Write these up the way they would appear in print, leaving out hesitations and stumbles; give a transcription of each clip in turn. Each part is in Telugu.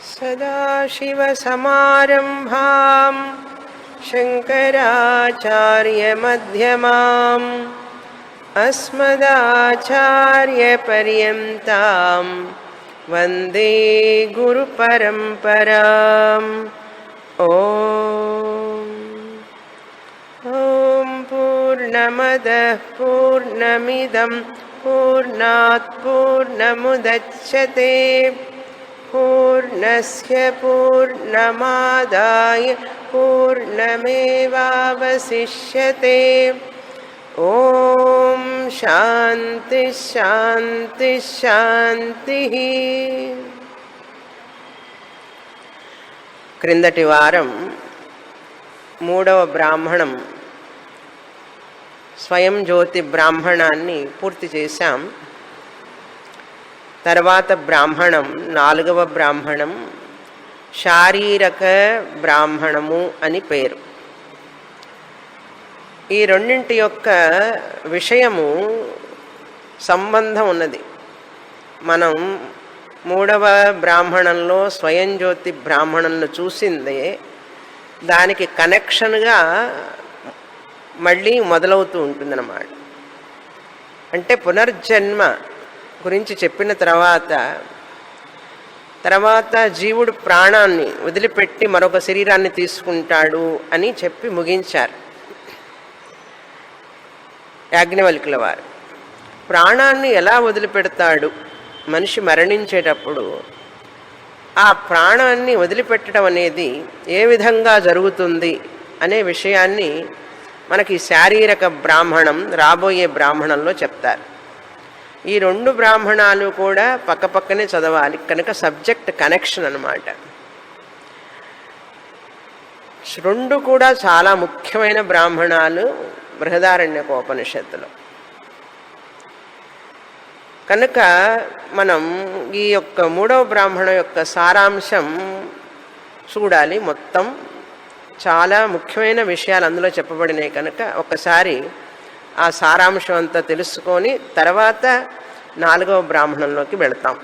सदाशिवसमारम्भां शङ्कराचार्यमध्यमाम् अस्मदाचार्यपर्यन्तां वन्दे गुरुपरम्पराम्। ॐ पूर्णमदः पूर्णमिदं पूर्णात् पूर्णमुदच्यते पूर्णस्य पूर्णमादाय पूर्णमेवावशिष्यते। ॐ शान्ति शान्ति शान्तिः। క్రిందటి వారం మూడవ బ్రాహ్మణం స్వయం జ్యోతి బ్రాహ్మణాన్ని పూర్తి చేశాం. తర్వాత బ్రాహ్మణం నాలుగవ బ్రాహ్మణం శారీరక బ్రాహ్మణము అని పేరు. ఈ రెండింటి యొక్క విషయము సంబంధం ఉన్నది. మనం మూడవ బ్రాహ్మణంలో స్వయం జ్యోతి బ్రాహ్మణంను చూసిందే దానికి కనెక్షన్గా మళ్ళీ మొదలవుతూ ఉంటుందన్నమాట. అంటే పునర్జన్మ గురించి చెప్పిన తర్వాత జీవుడు ప్రాణాన్ని వదిలిపెట్టి మరొక శరీరాన్ని తీసుకుంటాడు అని చెప్పి ముగించారు యాజ్ఞవల్కుల వారు. ప్రాణాన్ని ఎలా వదిలిపెడతాడు మనిషి మరణించేటప్పుడు, ఆ ప్రాణాన్ని వదిలిపెట్టడం అనేది ఏ విధంగా జరుగుతుంది అనే విషయాన్ని మనకి శారీరక బ్రాహ్మణం రాబోయే బ్రాహ్మణంలో చెప్తారు. ఈ రెండు బ్రాహ్మణాలు కూడా పక్కపక్కనే చదవాలి కనుక సబ్జెక్ట్ కనెక్షన్ అన్నమాట. రెండు కూడా చాలా ముఖ్యమైన బ్రాహ్మణాలు బృహదారణ్యకోపనిషత్తులో. కనుక మనం ఈ యొక్క మూడవ బ్రాహ్మణం యొక్క సారాంశం చూడాలి. మొత్తం చాలా ముఖ్యమైన విషయాలు అందులో చెప్పబడినాయి కనుక ఒకసారి ఆ సారాంశం అంతా తెలుసుకొని తర్వాత నాలుగవ బ్రాహ్మణంలోకి వెళతాం.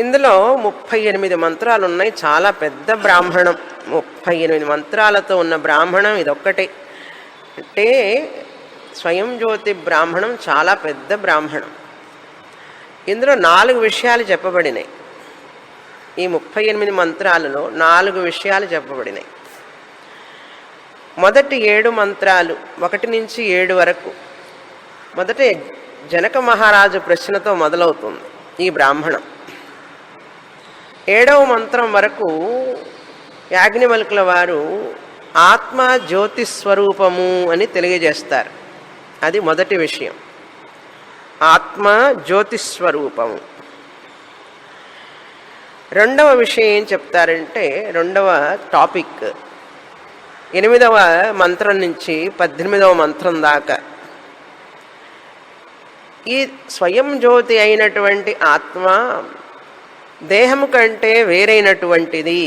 ఇందులో 38 మంత్రాలు ఉన్నాయి. చాలా పెద్ద బ్రాహ్మణం. 38 మంత్రాలతో ఉన్న బ్రాహ్మణం ఇదొక్కటే. అంటే స్వయం జ్యోతి బ్రాహ్మణం చాలా పెద్ద బ్రాహ్మణం. ఇందులో 4 విషయాలు చెప్పబడినాయి. ఈ 38 మంత్రాలలో 4 విషయాలు చెప్పబడినాయి. మొదటి 7 మంత్రాలు 1 నుంచి 7 వరకు మొదట జనక మహారాజు ప్రశ్నతో మొదలవుతుంది ఈ బ్రాహ్మణం. 7వ మంత్రం వరకు యాజ్ఞవల్కుల వారు ఆత్మ జ్యోతిస్వరూపము అని తెలియజేస్తారు. అది మొదటి విషయం, ఆత్మ జ్యోతిస్వరూపము. రెండవ విషయం ఏం చెప్తారంటే, రెండవ టాపిక్ 8వ మంత్రం నుంచి 18వ మంత్రం దాకా ఈ స్వయం జ్యోతి అయినటువంటి ఆత్మ దేహము కంటే వేరైనటువంటిది,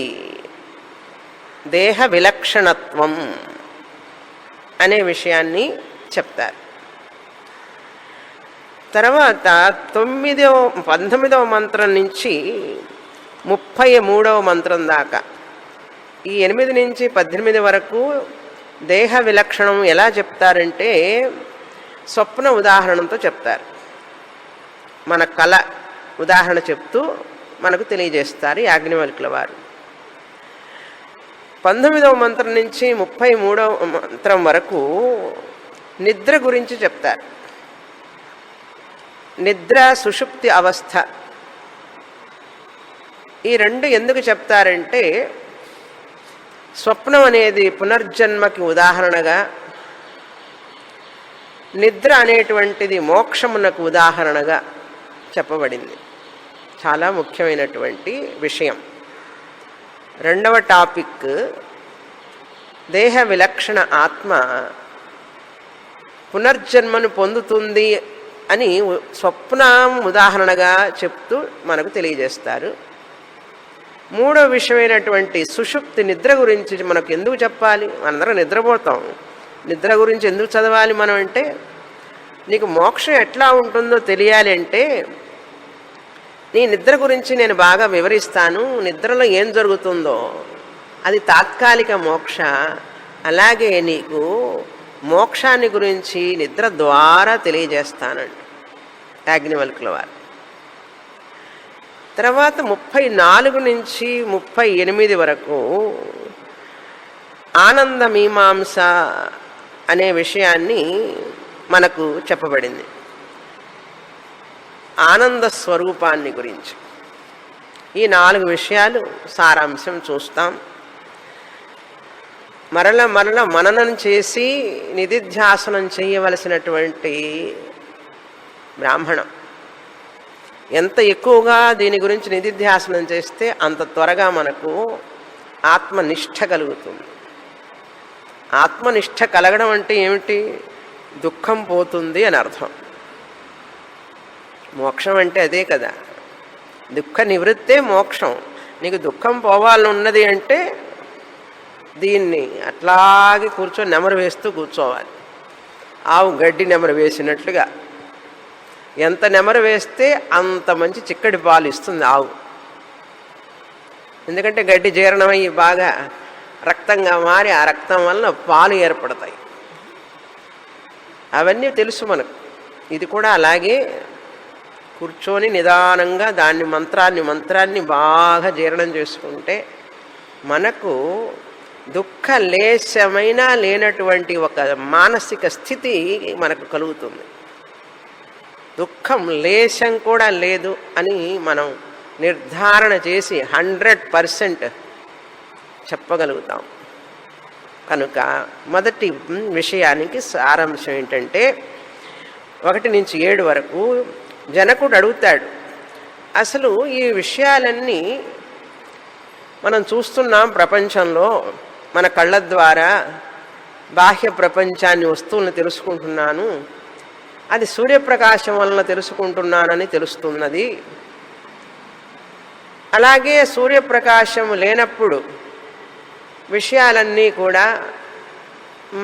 దేహ విలక్షణత్వం అనే విషయాన్ని చెప్తారు. తర్వాత 19వ మంత్రం నుంచి 33వ మంత్రం దాకా ఈ 8 నుంచి 18 వరకు దేహ విలక్షణం ఎలా చెప్తారంటే స్వప్న ఉదాహరణతో చెప్తారు. మన కళ ఉదాహరణ చెప్తూ మనకు తెలియజేస్తారు యాజ్ఞవల్కుల వారు. 19వ మంత్రం నుంచి 33వ మంత్రం వరకు నిద్ర గురించి చెప్తారు. నిద్ర సుషుప్తి అవస్థ. ఈ రెండు ఎందుకు చెప్తారంటే స్వప్నం అనేది పునర్జన్మకి ఉదాహరణగా, నిద్ర అనేటువంటిది మోక్షమునకు ఉదాహరణగా చెప్పబడింది. చాలా ముఖ్యమైనటువంటి విషయం. రెండవ టాపిక్ దేహ విలక్షణ ఆత్మ పునర్జన్మను పొందుతుంది అని స్వప్నం ఉదాహరణగా చెప్తూ మనకు తెలియజేస్తారు. మూడో విషయమైనటువంటి సుషుప్తి నిద్ర గురించి మనకు ఎందుకు చెప్పాలి? మనందరం నిద్రపోతాం, నిద్ర గురించి ఎందుకు చదవాలి మనం అంటే, నీకు మోక్షం ఎట్లా ఉంటుందో తెలియాలి అంటే నీ నిద్ర గురించి నేను బాగా వివరిస్తాను. నిద్రలో ఏం జరుగుతుందో అది తాత్కాలిక మోక్ష. అలాగే నీకు మోక్షాన్ని గురించి నిద్ర ద్వారా తెలియజేస్తానండి యాజ్ఞవల్కుల వారు. తర్వాత 34 నుంచి 38 వరకు ఆనంద మీమాంస అనే విషయాన్ని మనకు చెప్పబడింది. ఆనంద స్వరూపాన్ని గురించి ఈ 4 విషయాలు సారాంశం చూస్తాం. మరల మననం చేసి నిధిధ్యాసనం చేయవలసినటువంటి బ్రాహ్మణం. ఎంత ఎక్కువగా దీని గురించి నిధిధ్యాసనం చేస్తే అంత త్వరగా మనకు ఆత్మనిష్ట కలుగుతుంది. ఆత్మనిష్ట కలగడం అంటే ఏమిటి? దుఃఖం పోతుంది అని అర్థం. మోక్షం అంటే అదే కదా, దుఃఖ నివృత్తే మోక్షం. నీకు దుఃఖం పోవాలని ఉన్నది అంటే దీన్ని అట్లాగే కూర్చొని నెమరు వేస్తూ కూర్చోవాలి. ఆవు గడ్డి నెమరు వేసినట్లుగా. ఎంత నెమరు వేస్తే అంత మంచి చిక్కడి పాలు ఇస్తుంది ఆవు. ఎందుకంటే గడ్డి జీర్ణమయ్యి బాగా రక్తంగా మారి ఆ రక్తం వలన పాలు ఏర్పడతాయి. అవన్నీ తెలుసు మనకు. ఇది కూడా అలాగే కూర్చొని నిదానంగా దాన్ని మంత్రాన్ని బాగా జీర్ణం చేసుకుంటే మనకు దుఃఖ లేశమైనా లేనటువంటి ఒక మానసిక స్థితి మనకు కలుగుతుంది. దుఃఖం లేశం కూడా లేదు అని మనం నిర్ధారణ చేసి 100% చెప్పగలుగుతాం. కనుక మొదటి విషయానికి సారాంశం ఏంటంటే 1 నుంచి 7 వరకు జనకుడు అడుగుతాడు, అసలు ఈ విషయాలన్నీ మనం చూస్తున్నాం ప్రపంచంలో, మన కళ్ళ ద్వారా బాహ్య ప్రపంచాన్ని వస్తువులను తెలుసుకుంటున్నాను, అది సూర్యప్రకాశం వలన తెలుసుకుంటున్నానని తెలుస్తున్నది. అలాగే సూర్యప్రకాశం లేనప్పుడు విషయాలన్నీ కూడా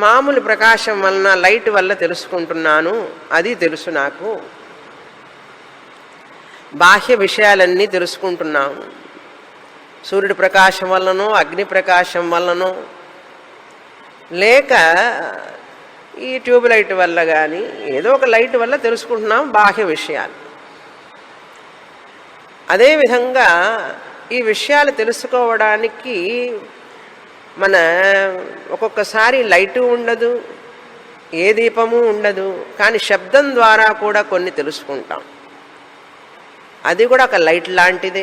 మామూలు ప్రకాశం వలన లైట్ వల్ల తెలుసుకుంటున్నాను, అది తెలుసు నాకు. బాహ్య విషయాలన్నీ తెలుసుకుంటున్నాము సూర్యుడి ప్రకాశం వల్లనో అగ్ని ప్రకాశం వల్లనో లేక ఈ ట్యూబ్ లైట్ వల్ల కానీ ఏదో ఒక లైట్ వల్ల తెలుసుకుంటున్నాం బాహ్య విషయాలు. అదేవిధంగా ఈ విషయాలు తెలుసుకోవడానికి మన ఒక్కొక్కసారి లైటు ఉండదు, ఏ దీపము ఉండదు, కానీ శబ్దం ద్వారా కూడా కొన్ని తెలుసుకుంటాం. అది కూడా ఒక లైట్ లాంటిదే.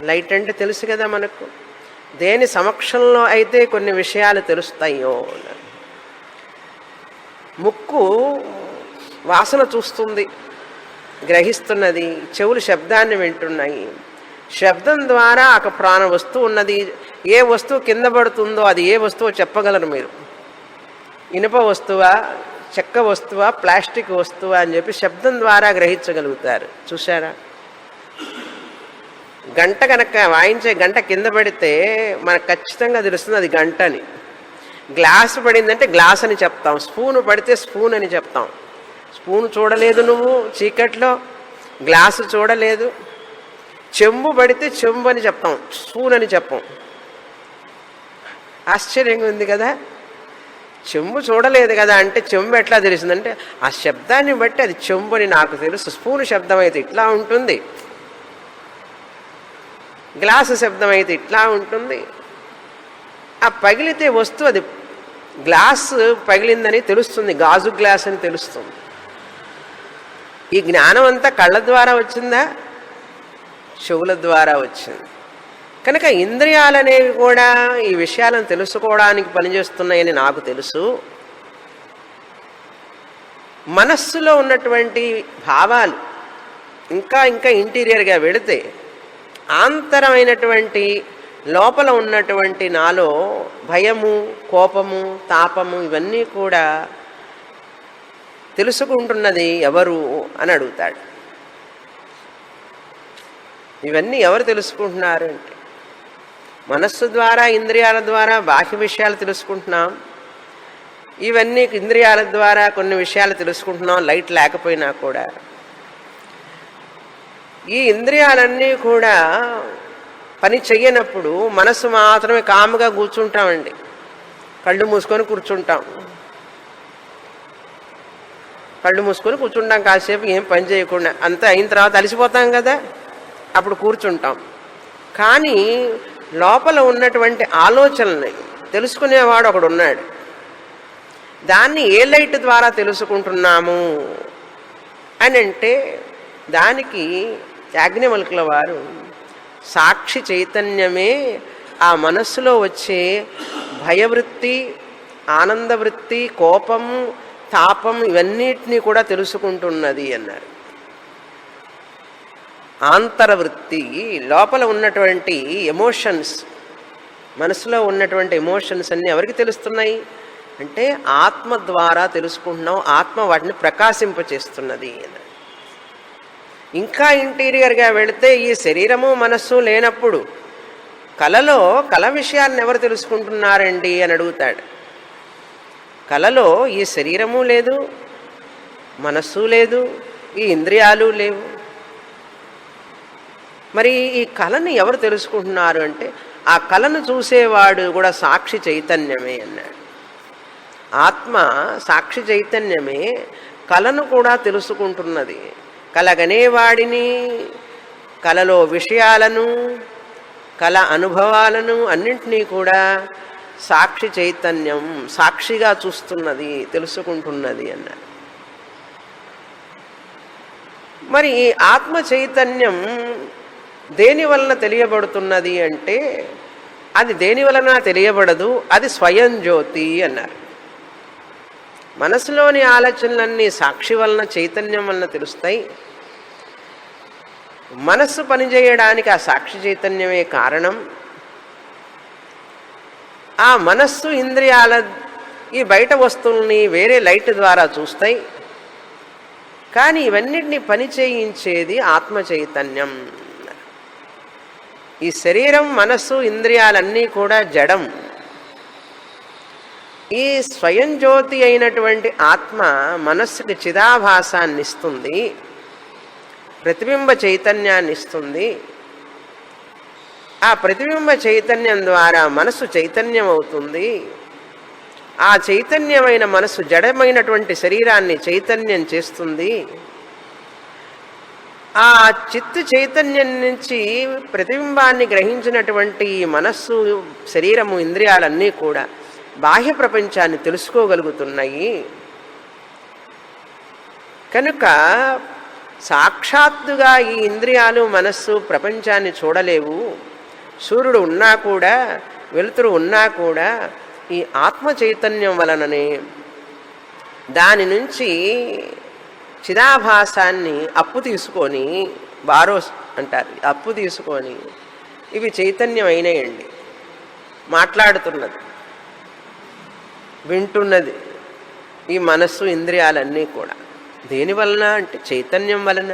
లైట్ అంటే తెలుసు కదా మనకు. దేని సమక్షంలో అయితే కొన్ని విషయాలు తెలుస్తాయో. ముక్కు వాసన చూస్తుంది, గ్రహిస్తున్నది, చెవులు శబ్దాన్ని వింటున్నాయి. శబ్దం ద్వారా ఒక ప్రాణ వస్తువు ఉన్నది. ఏ వస్తువు కింద పడుతుందో అది ఏ వస్తువు చెప్పగలరు మీరు. ఇనుప వస్తువా, చెక్క వస్తువా, ప్లాస్టిక్ వస్తువా అని చెప్పి శబ్దం ద్వారా గ్రహించగలుగుతారు. చూసారా? గంట కనుక వాయించే గంట కింద పడితే మనకు ఖచ్చితంగా తెలుస్తుంది అది గంట అని. గ్లాసు పడిందంటే గ్లాస్ అని చెప్తాం, స్పూను పడితే స్పూన్ అని చెప్తాం. స్పూన్ చూడలేదు నువ్వు చీకట్లో, గ్లాసు చూడలేదు. చెంబు పడితే చెంబు అని చెప్తాం, స్పూన్ అని చెప్పం. ఆశ్చర్యంగా ఉంది కదా. చెంబు చూడలేదు కదా అంటే చెంబు ఎట్లా తెలిసిందంటే ఆ శబ్దాన్ని బట్టి అది చెంబు అని నాకు తెలుసు. స్పూను శబ్దం అయితే ఇట్లా ఉంటుంది, గ్లాసు శబ్దం అయితే ఇట్లా ఉంటుంది. ఆ పగిలితే వస్తువు అది గ్లాసు పగిలిందని తెలుస్తుంది, గాజు గ్లాస్ అని తెలుస్తుంది. ఈ జ్ఞానం అంతా కళ్ళ ద్వారా వచ్చిందా, చెవుల ద్వారా వచ్చింది. కనుక ఇంద్రియాలనేవి కూడా ఈ విషయాలను తెలుసుకోవడానికి పనిచేస్తున్నాయని నాకు తెలుసు. మనస్సులో ఉన్నటువంటి భావాలు ఇంకా ఇంకా ఇంటీరియర్గా వెళితే ఆంతరమైనటువంటి లోపల ఉన్నటువంటి నాలో భయము, కోపము, తాపము ఇవన్నీ కూడా తెలుసుకుంటున్నది ఎవరు అని అడుగుతాడు. ఇవన్నీ ఎవరు తెలుసుకుంటున్నారు అంటే మనస్సు ద్వారా, ఇంద్రియాల ద్వారా బాహ్య విషయాలు తెలుసుకుంటున్నాం. ఇవన్నీ ఇంద్రియాల ద్వారా కొన్ని విషయాలు తెలుసుకుంటున్నాం లైట్ లేకపోయినా కూడా. ఈ ఇంద్రియాలన్నీ కూడా పని చెయ్యనప్పుడు మనసు మాత్రమే కాముగా కూర్చుంటామండి. కళ్ళు మూసుకొని కూర్చుంటాం. కళ్ళు మూసుకొని కూర్చుంటాం కాసేపు, ఏం పని చేయకుండా. అంతా అయిన తర్వాత అలసిపోతాం కదా, అప్పుడు కూర్చుంటాం. కానీ లోపల ఉన్నటువంటి ఆలోచనల్ని తెలుసుకునేవాడు ఒకడు ఉన్నాడు. దాన్ని ఏ లైట్ ద్వారా తెలుసుకుంటున్నాము అని అంటే దానికి యాజ్ఞవల్కుల వారు సాక్షి చైతన్యమే ఆ మనస్సులో వచ్చే భయవృత్తి, ఆనందవృత్తి, కోపం, తాపం ఇవన్నిటినీ కూడా తెలుసుకుంటున్నది అన్నారు. ఆంతరవృత్తి లోపల ఉన్నటువంటి ఎమోషన్స్, మనసులో ఉన్నటువంటి ఎమోషన్స్ అన్నీ ఎవరికి తెలుస్తున్నాయి అంటే ఆత్మ ద్వారా తెలుసుకుంటున్నాం. ఆత్మ వాటిని ప్రకాశింపచేస్తున్నది అన్నారు. ఇంకా ఇంటీరియర్గా వెళితే ఈ శరీరము మనస్సు లేనప్పుడు కలలో కళ విషయాన్ని ఎవరు తెలుసుకుంటున్నారండి అని అడుగుతాడు. కళలో ఈ శరీరము లేదు, మనస్సు లేదు, ఈ ఇంద్రియాలు లేవు. మరి ఈ కళని ఎవరు తెలుసుకుంటున్నారు అంటే ఆ కళను చూసేవాడు కూడా సాక్షి చైతన్యమే అన్నాడు. ఆత్మ సాక్షి చైతన్యమే కళను కూడా తెలుసుకుంటున్నది. కలగనేవాడిని, కళలో విషయాలను, కళ అనుభవాలను అన్నింటినీ కూడా సాక్షి చైతన్యం సాక్షిగా చూస్తున్నది, తెలుసుకుంటున్నది అన్నారు. మరి ఈ ఆత్మ చైతన్యం దేని వలన తెలియబడుతున్నది అంటే అది దేని వలన తెలియబడదు, అది స్వయం జ్యోతి అన్నారు. మనసులోని ఆలోచనలన్నీ సాక్షి వలన, చైతన్యం వలన తెలుస్తాయి. మనస్సు పనిచేయడానికి ఆ సాక్షి చైతన్యమే కారణం. ఆ మనస్సు ఇంద్రియాల ఈ బయట వస్తువుల్ని వేరే లైట్ ద్వారా చూస్తాయి. కానీ ఇవన్నిటినీ పని చేయించేది ఆత్మ చైతన్యం. ఈ శరీరం, మనస్సు, ఇంద్రియాలన్నీ కూడా జడం. ఈ స్వయం జ్యోతి అయినటువంటి ఆత్మ మనస్సుకి చిదాభాసాన్ని ఇస్తుంది, ప్రతిబింబ చైతన్యాన్ని ఇస్తుంది. ఆ ప్రతిబింబ చైతన్యం ద్వారా మనస్సు చైతన్యం అవుతుంది. ఆ చైతన్యమైన మనస్సు జడమైనటువంటి శరీరాన్ని చైతన్యం చేస్తుంది. ఆ చిత్తు చైతన్యం నుంచి ప్రతిబింబాన్ని గ్రహించినటువంటి మనస్సు, శరీరము, ఇంద్రియాలన్నీ కూడా బాహ్య ప్రపంచాన్ని తెలుసుకోగలుగుతున్నాయి. కనుక సాక్షాత్తుగా ఈ ఇంద్రియాలు, మనస్సు ప్రపంచాన్ని చూడలేవు. సూర్యుడు ఉన్నా కూడా, వెలుతురు ఉన్నా కూడా ఈ ఆత్మ చైతన్యం వలననే దాని నుంచి చిదాభాసాన్ని అప్పు తీసుకొని, బారోస్ అంటారు, అప్పు తీసుకొని ఇవి చైతన్యం అయినాయండి. మాట్లాడుతున్నది, వింటున్నది ఈ మనస్సు, ఇంద్రియాలన్నీ కూడా దేని వలన అంటే చైతన్యం వలన.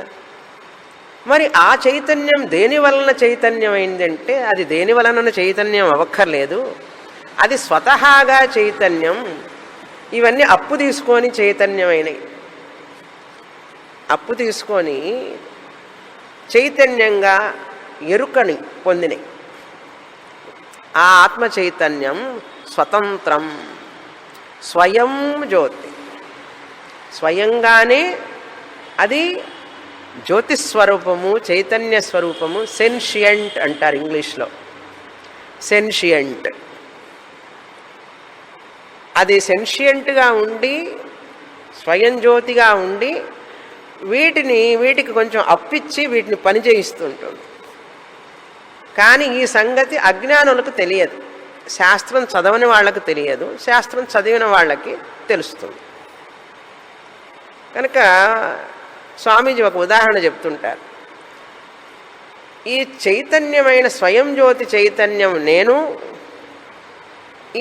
మరి ఆ చైతన్యం దేని వలన చైతన్యం అయిందంటే అది దేని వలన చైతన్యం అవ్వక్కర్లేదు, అది స్వతహాగా చైతన్యం. ఇవన్నీ అప్పు తీసుకొని చైతన్యమైనవి, అప్పు తీసుకొని చైతన్యంగా ఎరుకని పొందినవి. ఆ ఆత్మ చైతన్యం స్వతంత్రం, స్వయం జ్యోతి, స్వయంగానే అది జ్యోతిస్వరూపము, చైతన్య స్వరూపము. సెన్షియంట్ అంటారు ఇంగ్లీష్లో, సెన్షియంట్. అది సెన్షియంట్గా ఉండి, స్వయం జ్యోతిగా ఉండి వీటికి కొంచెం అప్పిచ్చి వీటిని పని చేయిస్తుంటుంది. కానీ ఈ సంగతి అజ్ఞానులకు తెలియదు, శాస్త్రం చదవని వాళ్ళకు తెలియదు, శాస్త్రం చదివిన వాళ్ళకి తెలుస్తుంది. కనుక స్వామీజీ ఒక ఉదాహరణ చెప్తుంటారు. ఈ చైతన్యమైన స్వయం జ్యోతి చైతన్యం నేను,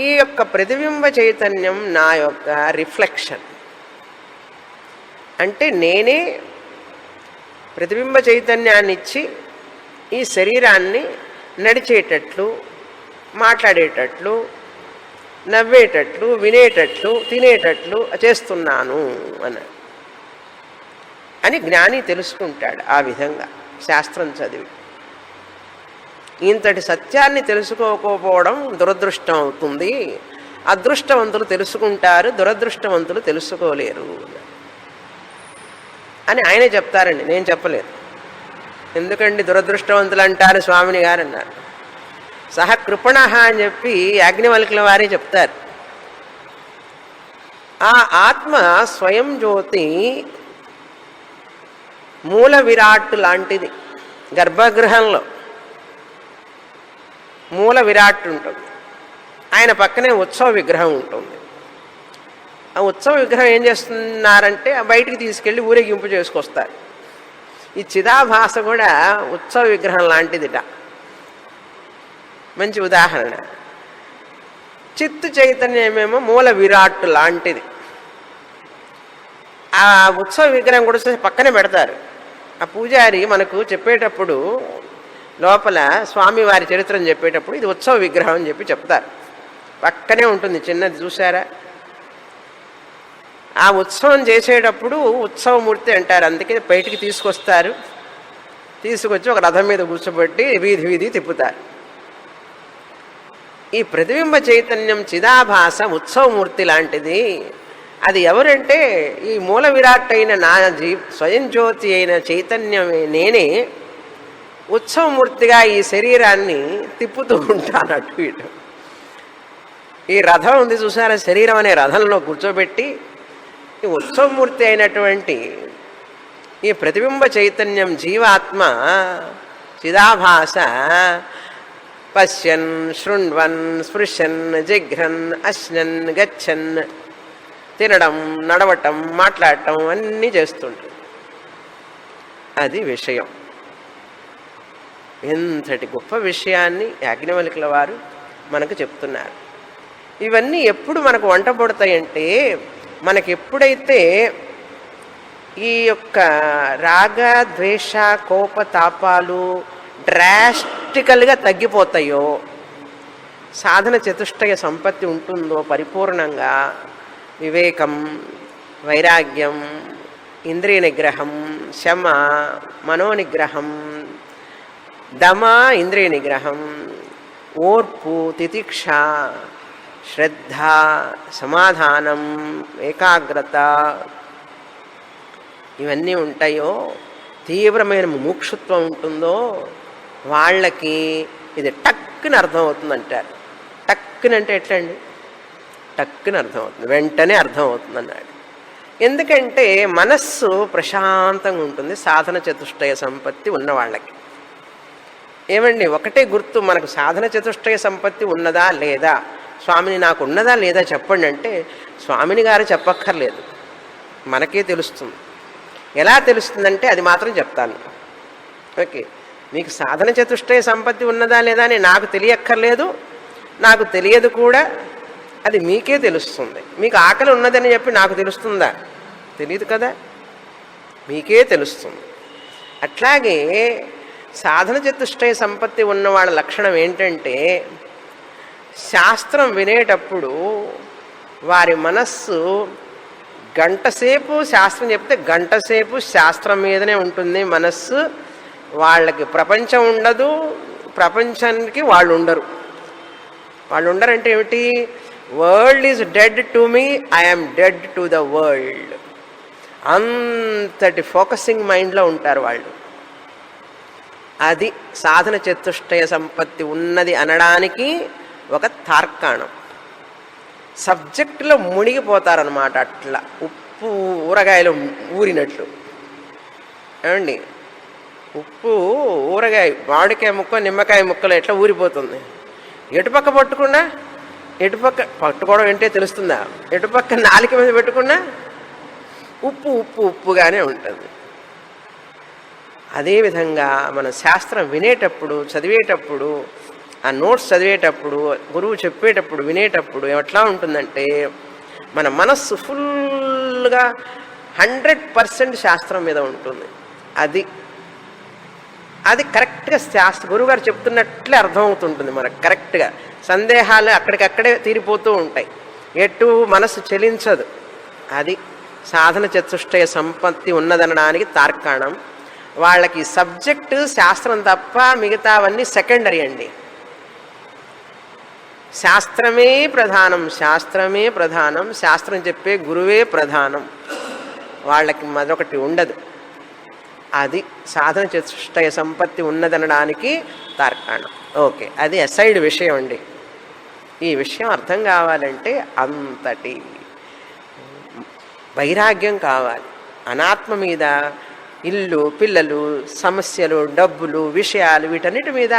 ఈ యొక్క ప్రతిబింబ చైతన్యం నా యొక్క రిఫ్లెక్షన్. అంటే నేనే ప్రతిబింబ చైతన్యాన్ని ఇచ్చి ఈ శరీరాన్ని నడిచేటట్లు, మాట్లాడేటట్లు, నవ్వేటట్లు, వినేటట్లు, తినేటట్లు చేస్తున్నాను అని జ్ఞాని తెలుసుకుంటాడు. ఆ విధంగా శాస్త్రం చదివి. ఇంతటి సత్యాన్ని తెలుసుకోకపోవడం దురదృష్టం అవుతుంది. అదృష్టవంతులు తెలుసుకుంటారు, దురదృష్టవంతులు తెలుసుకోలేరు అని ఆయనే చెప్తారండి, నేను చెప్పలేదు. ఎందుకండి దురదృష్టవంతులు అంటారు స్వామిని గారు అన్నారు. సహ కృపణ అని చెప్పి యాజ్ఞవల్కుల వారే చెప్తారు. ఆ ఆత్మ స్వయం జ్యోతి మూల విరాట్ లాంటిది. గర్భగృహంలో మూల విరాట్ ఉంటుంది, ఆయన పక్కనే ఉత్సవ విగ్రహం ఉంటుంది. ఆ ఉత్సవ విగ్రహం ఏం చేస్తున్నారంటే బయటికి తీసుకెళ్ళి ఊరేగింపు చేసుకొస్తారు. ఈ చిదాభాస కూడా ఉత్సవ విగ్రహం లాంటిదిట. మంచి ఉదాహరణ. చిత్తు చైతన్యమేమో మూల విరాట్ లాంటిది. ఆ ఉత్సవ విగ్రహం కూడా పక్కనే పెడతారు. ఆ పూజారి మనకు చెప్పేటప్పుడు లోపల స్వామివారి చరిత్రను చెప్పేటప్పుడు ఇది ఉత్సవ విగ్రహం అని చెప్పి చెప్తారు. పక్కనే ఉంటుంది, చిన్నది చూసారా. ఆ ఉత్సవం చేసేటప్పుడు ఉత్సవమూర్తి అంటారు, అందుకే బయటికి తీసుకొస్తారు. తీసుకొచ్చి ఒక రథం మీద కూర్చోబెట్టి వీధి వీధి తిప్పుతారు. ఈ ప్రతిబింబ చైతన్యం చిదాభాస ఉత్సవమూర్తి లాంటిది. అది ఎవరంటే ఈ మూల విరాట్ అయిన నా స్వయం జ్యోతి అయిన చైతన్యమే నేనే ఉత్సవమూర్తిగా ఈ శరీరాన్ని తిప్పుతూ ఉంటాను అటు ఇటు. ఈ రథం ఉంది చూసారా, శరీరం అనే రథంలో కూర్చోబెట్టి ఈ ఉత్సవమూర్తి అయినటువంటి ఈ ప్రతిబింబ చైతన్యం జీవాత్మ చిదాభాస పశ్యన్ శృణ్వన్ స్పృశన్ జిఘ్రన్ అశ్నన్ గచ్చన్ తినడం, నడవటం, మాట్లాడటం అన్నీ చేస్తుంటుంది. అది విషయం. ఎంతటి గొప్ప విషయాన్ని యాజ్ఞవల్కుల వారు మనకు చెప్తున్నారు. ఇవన్నీ ఎప్పుడు మనకు వంట పడతాయంటే మనకి ఎప్పుడైతే ఈ యొక్క రాగ ద్వేష కోప తాపాలు డ్రాస్టికల్గా తగ్గిపోతాయో, సాధన చతుష్టయ సంపత్తి ఉంటుందో పరిపూర్ణంగా, వివేకం, వైరాగ్యం, ఇంద్రియ నిగ్రహం, శమ, మనోనిగ్రహం, దమ ఇంద్రియ నిగ్రహం, ఓర్పు, తితిక్ష, శ్రద్ధ, సమాధానం, ఏకాగ్రత ఇవన్నీ ఉంటాయో, తీవ్రమైన ముముక్షుత్వం ఉంటుందో వాళ్ళకి ఇది టక్కుని అర్థమవుతుందంటారు. టక్కునంటే ఎట్లండి? టక్కుని అర్థమవుతుంది, వెంటనే అర్థమవుతుంది అన్నాడు. ఎందుకంటే మనస్సు ప్రశాంతంగా ఉంటుంది సాధన చతుష్టయ సంపత్తి ఉన్న వాళ్ళకి. ఏమండి, ఒకటే గుర్తు మనకు, సాధన చతుష్టయ సంపత్తి ఉన్నదా లేదా, స్వామిని నాకు ఉన్నదా లేదా చెప్పండి అంటే స్వామిని గారు చెప్పక్కర్లేదు, మనకే తెలుస్తుంది. ఎలా తెలుస్తుందంటే అది మాత్రం చెప్తాను. ఓకే, మీకు సాధన చతుష్టయ సంపత్తి ఉన్నదా లేదా అని నాకు తెలియక్కర్లేదు, నాకు తెలియదు కూడా, అది మీకే తెలుస్తుంది. మీకు ఆకలి ఉన్నదని చెప్పి నాకు తెలుస్తుందా? తెలియదు కదా, మీకే తెలుస్తుంది. అట్లాగే సాధన చతుష్టయ సంపత్తి ఉన్న వాళ్ళ లక్షణం ఏంటంటే శాస్త్రం వినేటప్పుడు వారి మనస్సు గంటసేపు శాస్త్రం చెప్తే గంటసేపు శాస్త్రం మీదనే ఉంటుంది మనస్సు. వాళ్ళకి ప్రపంచం ఉండదు, ప్రపంచానికి వాళ్ళు ఉండరు. వాళ్ళు ఉండరంటే ఏమిటి? World is dead to me, I'm dead to the world. అంతటి ఫోకసింగ్ మైండ్లో ఉంటారు వాళ్ళు. అది సాధన చతుష్టయ సంపత్తి ఉన్నది అనడానికి ఒక తార్కాణం. సబ్జెక్టులో మునిగిపోతారనమాట. అట్లా ఉప్పు ఊరగాయలు ఊరినట్లు. ఏమండి, ఉప్పు ఊరగాయ, మామిడికాయ ముక్క, నిమ్మకాయ ముక్కలు ఎట్లా ఊరిపోతుంది. ఎటుపక్క పట్టుకున్నా, ఎటుపక్క పట్టుకోవడం ఏంటో తెలుస్తుందా, ఎటుపక్క నాలిక మీద పెట్టుకున్నా ఉప్పు ఉప్పు ఉప్పుగానే ఉంటుంది. అదేవిధంగా మన శాస్త్రం వినేటప్పుడు, చదివేటప్పుడు, ఆ నోట్స్ చదివేటప్పుడు, గురువు చెప్పేటప్పుడు, వినేటప్పుడు ఎట్లా ఉంటుందంటే మన మనస్సు ఫుల్గా 100% శాస్త్రం మీద ఉంటుంది. అది కరెక్ట్గా గురువుగారు చెప్తున్నట్లే అర్థమవుతుంటుంది మనకు. కరెక్ట్గా సందేహాలు అక్కడికక్కడే తీరిపోతూ ఉంటాయి, ఎటు మనస్సు చెలించదు. అది సాధన చతుష్టయ సంపత్తి ఉన్నదనడానికి తార్కాణం. వాళ్ళకి సబ్జెక్టు శాస్త్రం తప్ప మిగతావన్నీ సెకండరీ అండి. శాస్త్రమే ప్రధానం, శాస్త్రమే ప్రధానం, శాస్త్రం చెప్పే గురువే ప్రధానం. వాళ్ళకి మరొకటి ఉండదు. అది సాధన చతుష్టయ సంపత్తి ఉన్నదనడానికి తార్కాణం. ఓకే, అది అసైడ్ విషయం అండి. ఈ విషయం అర్థం కావాలంటే అంతటి వైరాగ్యం కావాలి. అనాత్మ మీద, ఇల్లు, పిల్లలు, సమస్యలు, డబ్బులు, విషయాలు, వీటన్నిటి మీద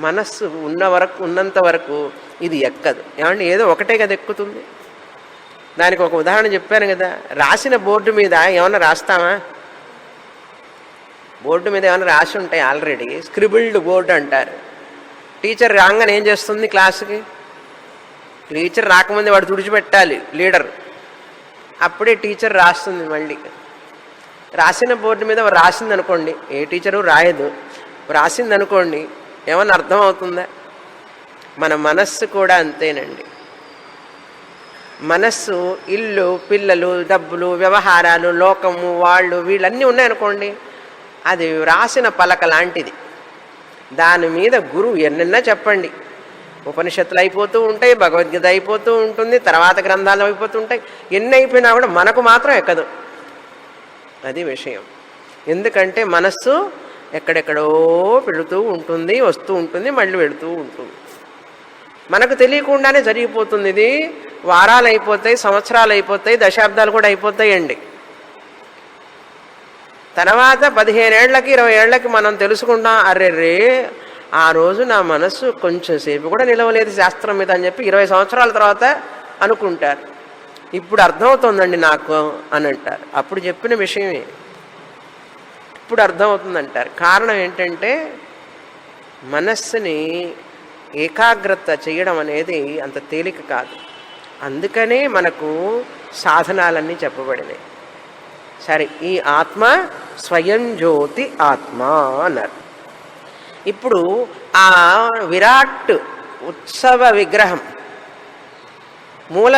మనస్సు ఉన్నంత వరకు ఇది ఎక్కదు. ఏమంటే ఏదో ఒకటే కదా ఎక్కుతుంది. దానికి ఒక ఉదాహరణ చెప్పాను కదా. రాసిన బోర్డు మీద ఏమన్నా రాస్తామా? బోర్డు మీద ఏమైనా రాసి ఉంటాయి ఆల్రెడీ. స్క్రిబుల్డ్ బోర్డు అంటారు. టీచర్ రాగానే ఏం చేస్తుంది క్లాసుకి? టీచర్ రాకముందే వాడు తుడిచిపెట్టాలి లీడర్, అప్పుడే టీచర్ రాస్తుంది. మళ్ళీ రాసిన బోర్డు మీద రాసింది అనుకోండి, ఏ టీచరు రాయదు, రాసింది అనుకోండి, ఏమన్నా అర్థం అవుతుందా? మన మనస్సు కూడా అంతేనండి. మనస్సు ఇల్లు, పిల్లలు, డబ్బులు, వ్యవహారాలు, లోకము, వాళ్ళు, వీళ్ళన్నీ ఉన్నాయనుకోండి, అది రాసిన పలక లాంటిది. దాని మీద గురువు ఎన్నెన్నా చెప్పండి, ఉపనిషత్తులు అయిపోతూ ఉంటాయి, భగవద్గీత అయిపోతూ ఉంటుంది, తర్వాత గ్రంథాలు అయిపోతూ ఉంటాయి. ఎన్ని అయిపోయినా కూడా మనకు మాత్రం ఎక్కదు. అది విషయం. ఎందుకంటే మనస్సు ఎక్కడెక్కడో పెడుతూ ఉంటుంది, వస్తూ ఉంటుంది, మళ్ళీ వెళుతూ ఉంటుంది. మనకు తెలియకుండానే జరిగిపోతుంది. ఇది వారాలు అయిపోతాయి, సంవత్సరాలు అయిపోతాయి, దశాబ్దాలు కూడా అయిపోతాయండి. తర్వాత 15 ఏళ్లకి 20 ఏళ్లకి మనం తెలుసుకుంటాం, అర్రెర్రే ఆ రోజు నా మనస్సు కొంచెం సేపు కూడా నిలవలేదు శాస్త్రం మీద అని చెప్పి 20 సంవత్సరాల తర్వాత అనుకుంటారు. ఇప్పుడు అర్థమవుతుందండి నాకు అని అంటారు. అప్పుడు చెప్పిన విషయమే ఇప్పుడు అర్థమవుతుందంటారు. కారణం ఏంటంటే మనస్సుని ఏకాగ్రత చేయడం అనేది అంత తేలిక కాదు. అందుకనే మనకు సాధనాలన్నీ చెప్పబడినాయి. సరే, ఈ ఆత్మ స్వయం జ్యోతి ఆత్మ అన్నారు. ఇప్పుడు ఆ విరాట్ ఉత్సవ విగ్రహం, మూల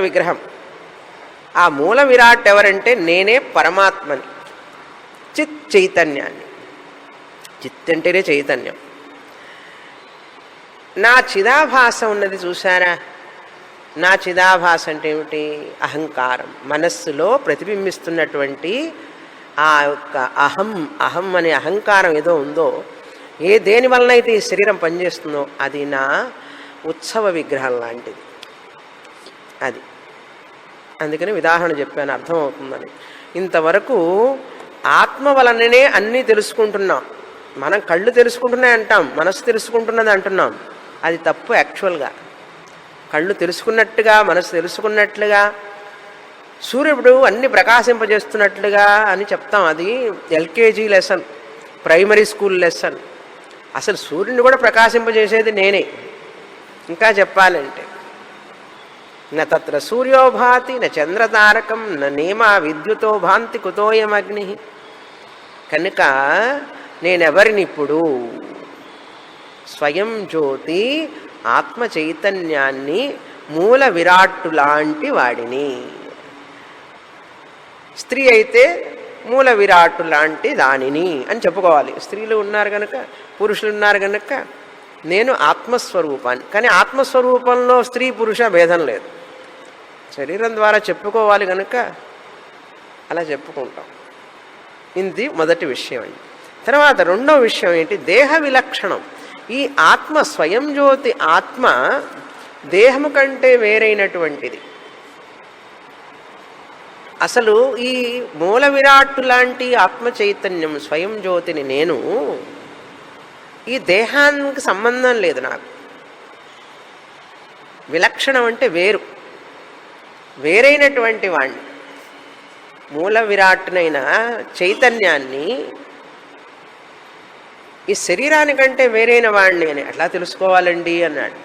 విగ్రహం, ఆ మూల విరాట్ ఎవరంటే నేనే పరమాత్మని, చిత్ చైతన్యాన్ని. చిత్ అంటేనే చైతన్యం. నా చిదాభాస ఉన్నది చూసారా? నా చిదాభాస అంటే ఏమిటి? అహంకారం, మనస్సులో ప్రతిబింబిస్తున్నటువంటి ఆ యొక్క అహం అనే అహంకారం ఏదో ఉందో, దేని వలన అయితే ఈ శరీరం పనిచేస్తుందో అది నా ఉత్సవ విగ్రహం లాంటిది. అది అందుకని ఉదాహరణ చెప్పాను, అర్థమవుతుందని. ఇంతవరకు ఆత్మ వలననే అన్నీ తెలుసుకుంటున్నాం. మనం కళ్ళు తెలుసుకుంటున్నాయి అంటాం, మనసు తెలుసుకుంటున్నది అంటున్నాం. అది తప్పు. యాక్చువల్గా కళ్ళు తెలుసుకున్నట్టుగా, మనసు తెలుసుకున్నట్లుగా, సూర్యుడు అన్ని ప్రకాశింపజేస్తున్నట్లుగా అని చెప్తాం. అది LKG lesson, primary school lesson. అసలు సూర్యుడిని కూడా ప్రకాశింపజేసేది నేనే. ఇంకా చెప్పాలంటే న తత్ర సూర్యోభాతి న చంద్రతారకం న నేమా విద్యుతో భాంతి కుతోయమగ్ని. కనుక నేనెవరిని? ఇప్పుడు స్వయం జ్యోతి ఆత్మ చైతన్యాన్ని, మూల విరాట్టు లాంటి వాడిని. స్త్రీ అయితే మూల విరాట్టు లాంటి దానిని అని చెప్పుకోవాలి. స్త్రీలు ఉన్నారు కనుక, పురుషులు ఉన్నారు కనుక నేను ఆత్మస్వరూపాన్ని. కానీ ఆత్మస్వరూపంలో స్త్రీ పురుష భేదం లేదు. శరీరం ద్వారా చెప్పుకోవాలి కనుక అలా చెప్పుకుంటాం. ఇది మొదటి విషయం అండి. తర్వాత రెండో విషయం ఏంటి? దేహ విలక్షణం. ఈ ఆత్మ, స్వయం జ్యోతి ఆత్మ దేహము కంటే వేరైనటువంటిది. అసలు ఈ మూల విరాట్టు లాంటి ఆత్మ చైతన్యం, స్వయం జ్యోతిని నేను, ఈ దేహానికి సంబంధం లేదు నాకు. విలక్షణం అంటే వేరు, వేరైనటువంటి వాణ్ణి. మూల విరాట్టునైన చైతన్యాన్ని ఈ శరీరానికంటే వేరైన వాణ్ణి అని ఎట్లా తెలుసుకోవాలండి అన్నాడు.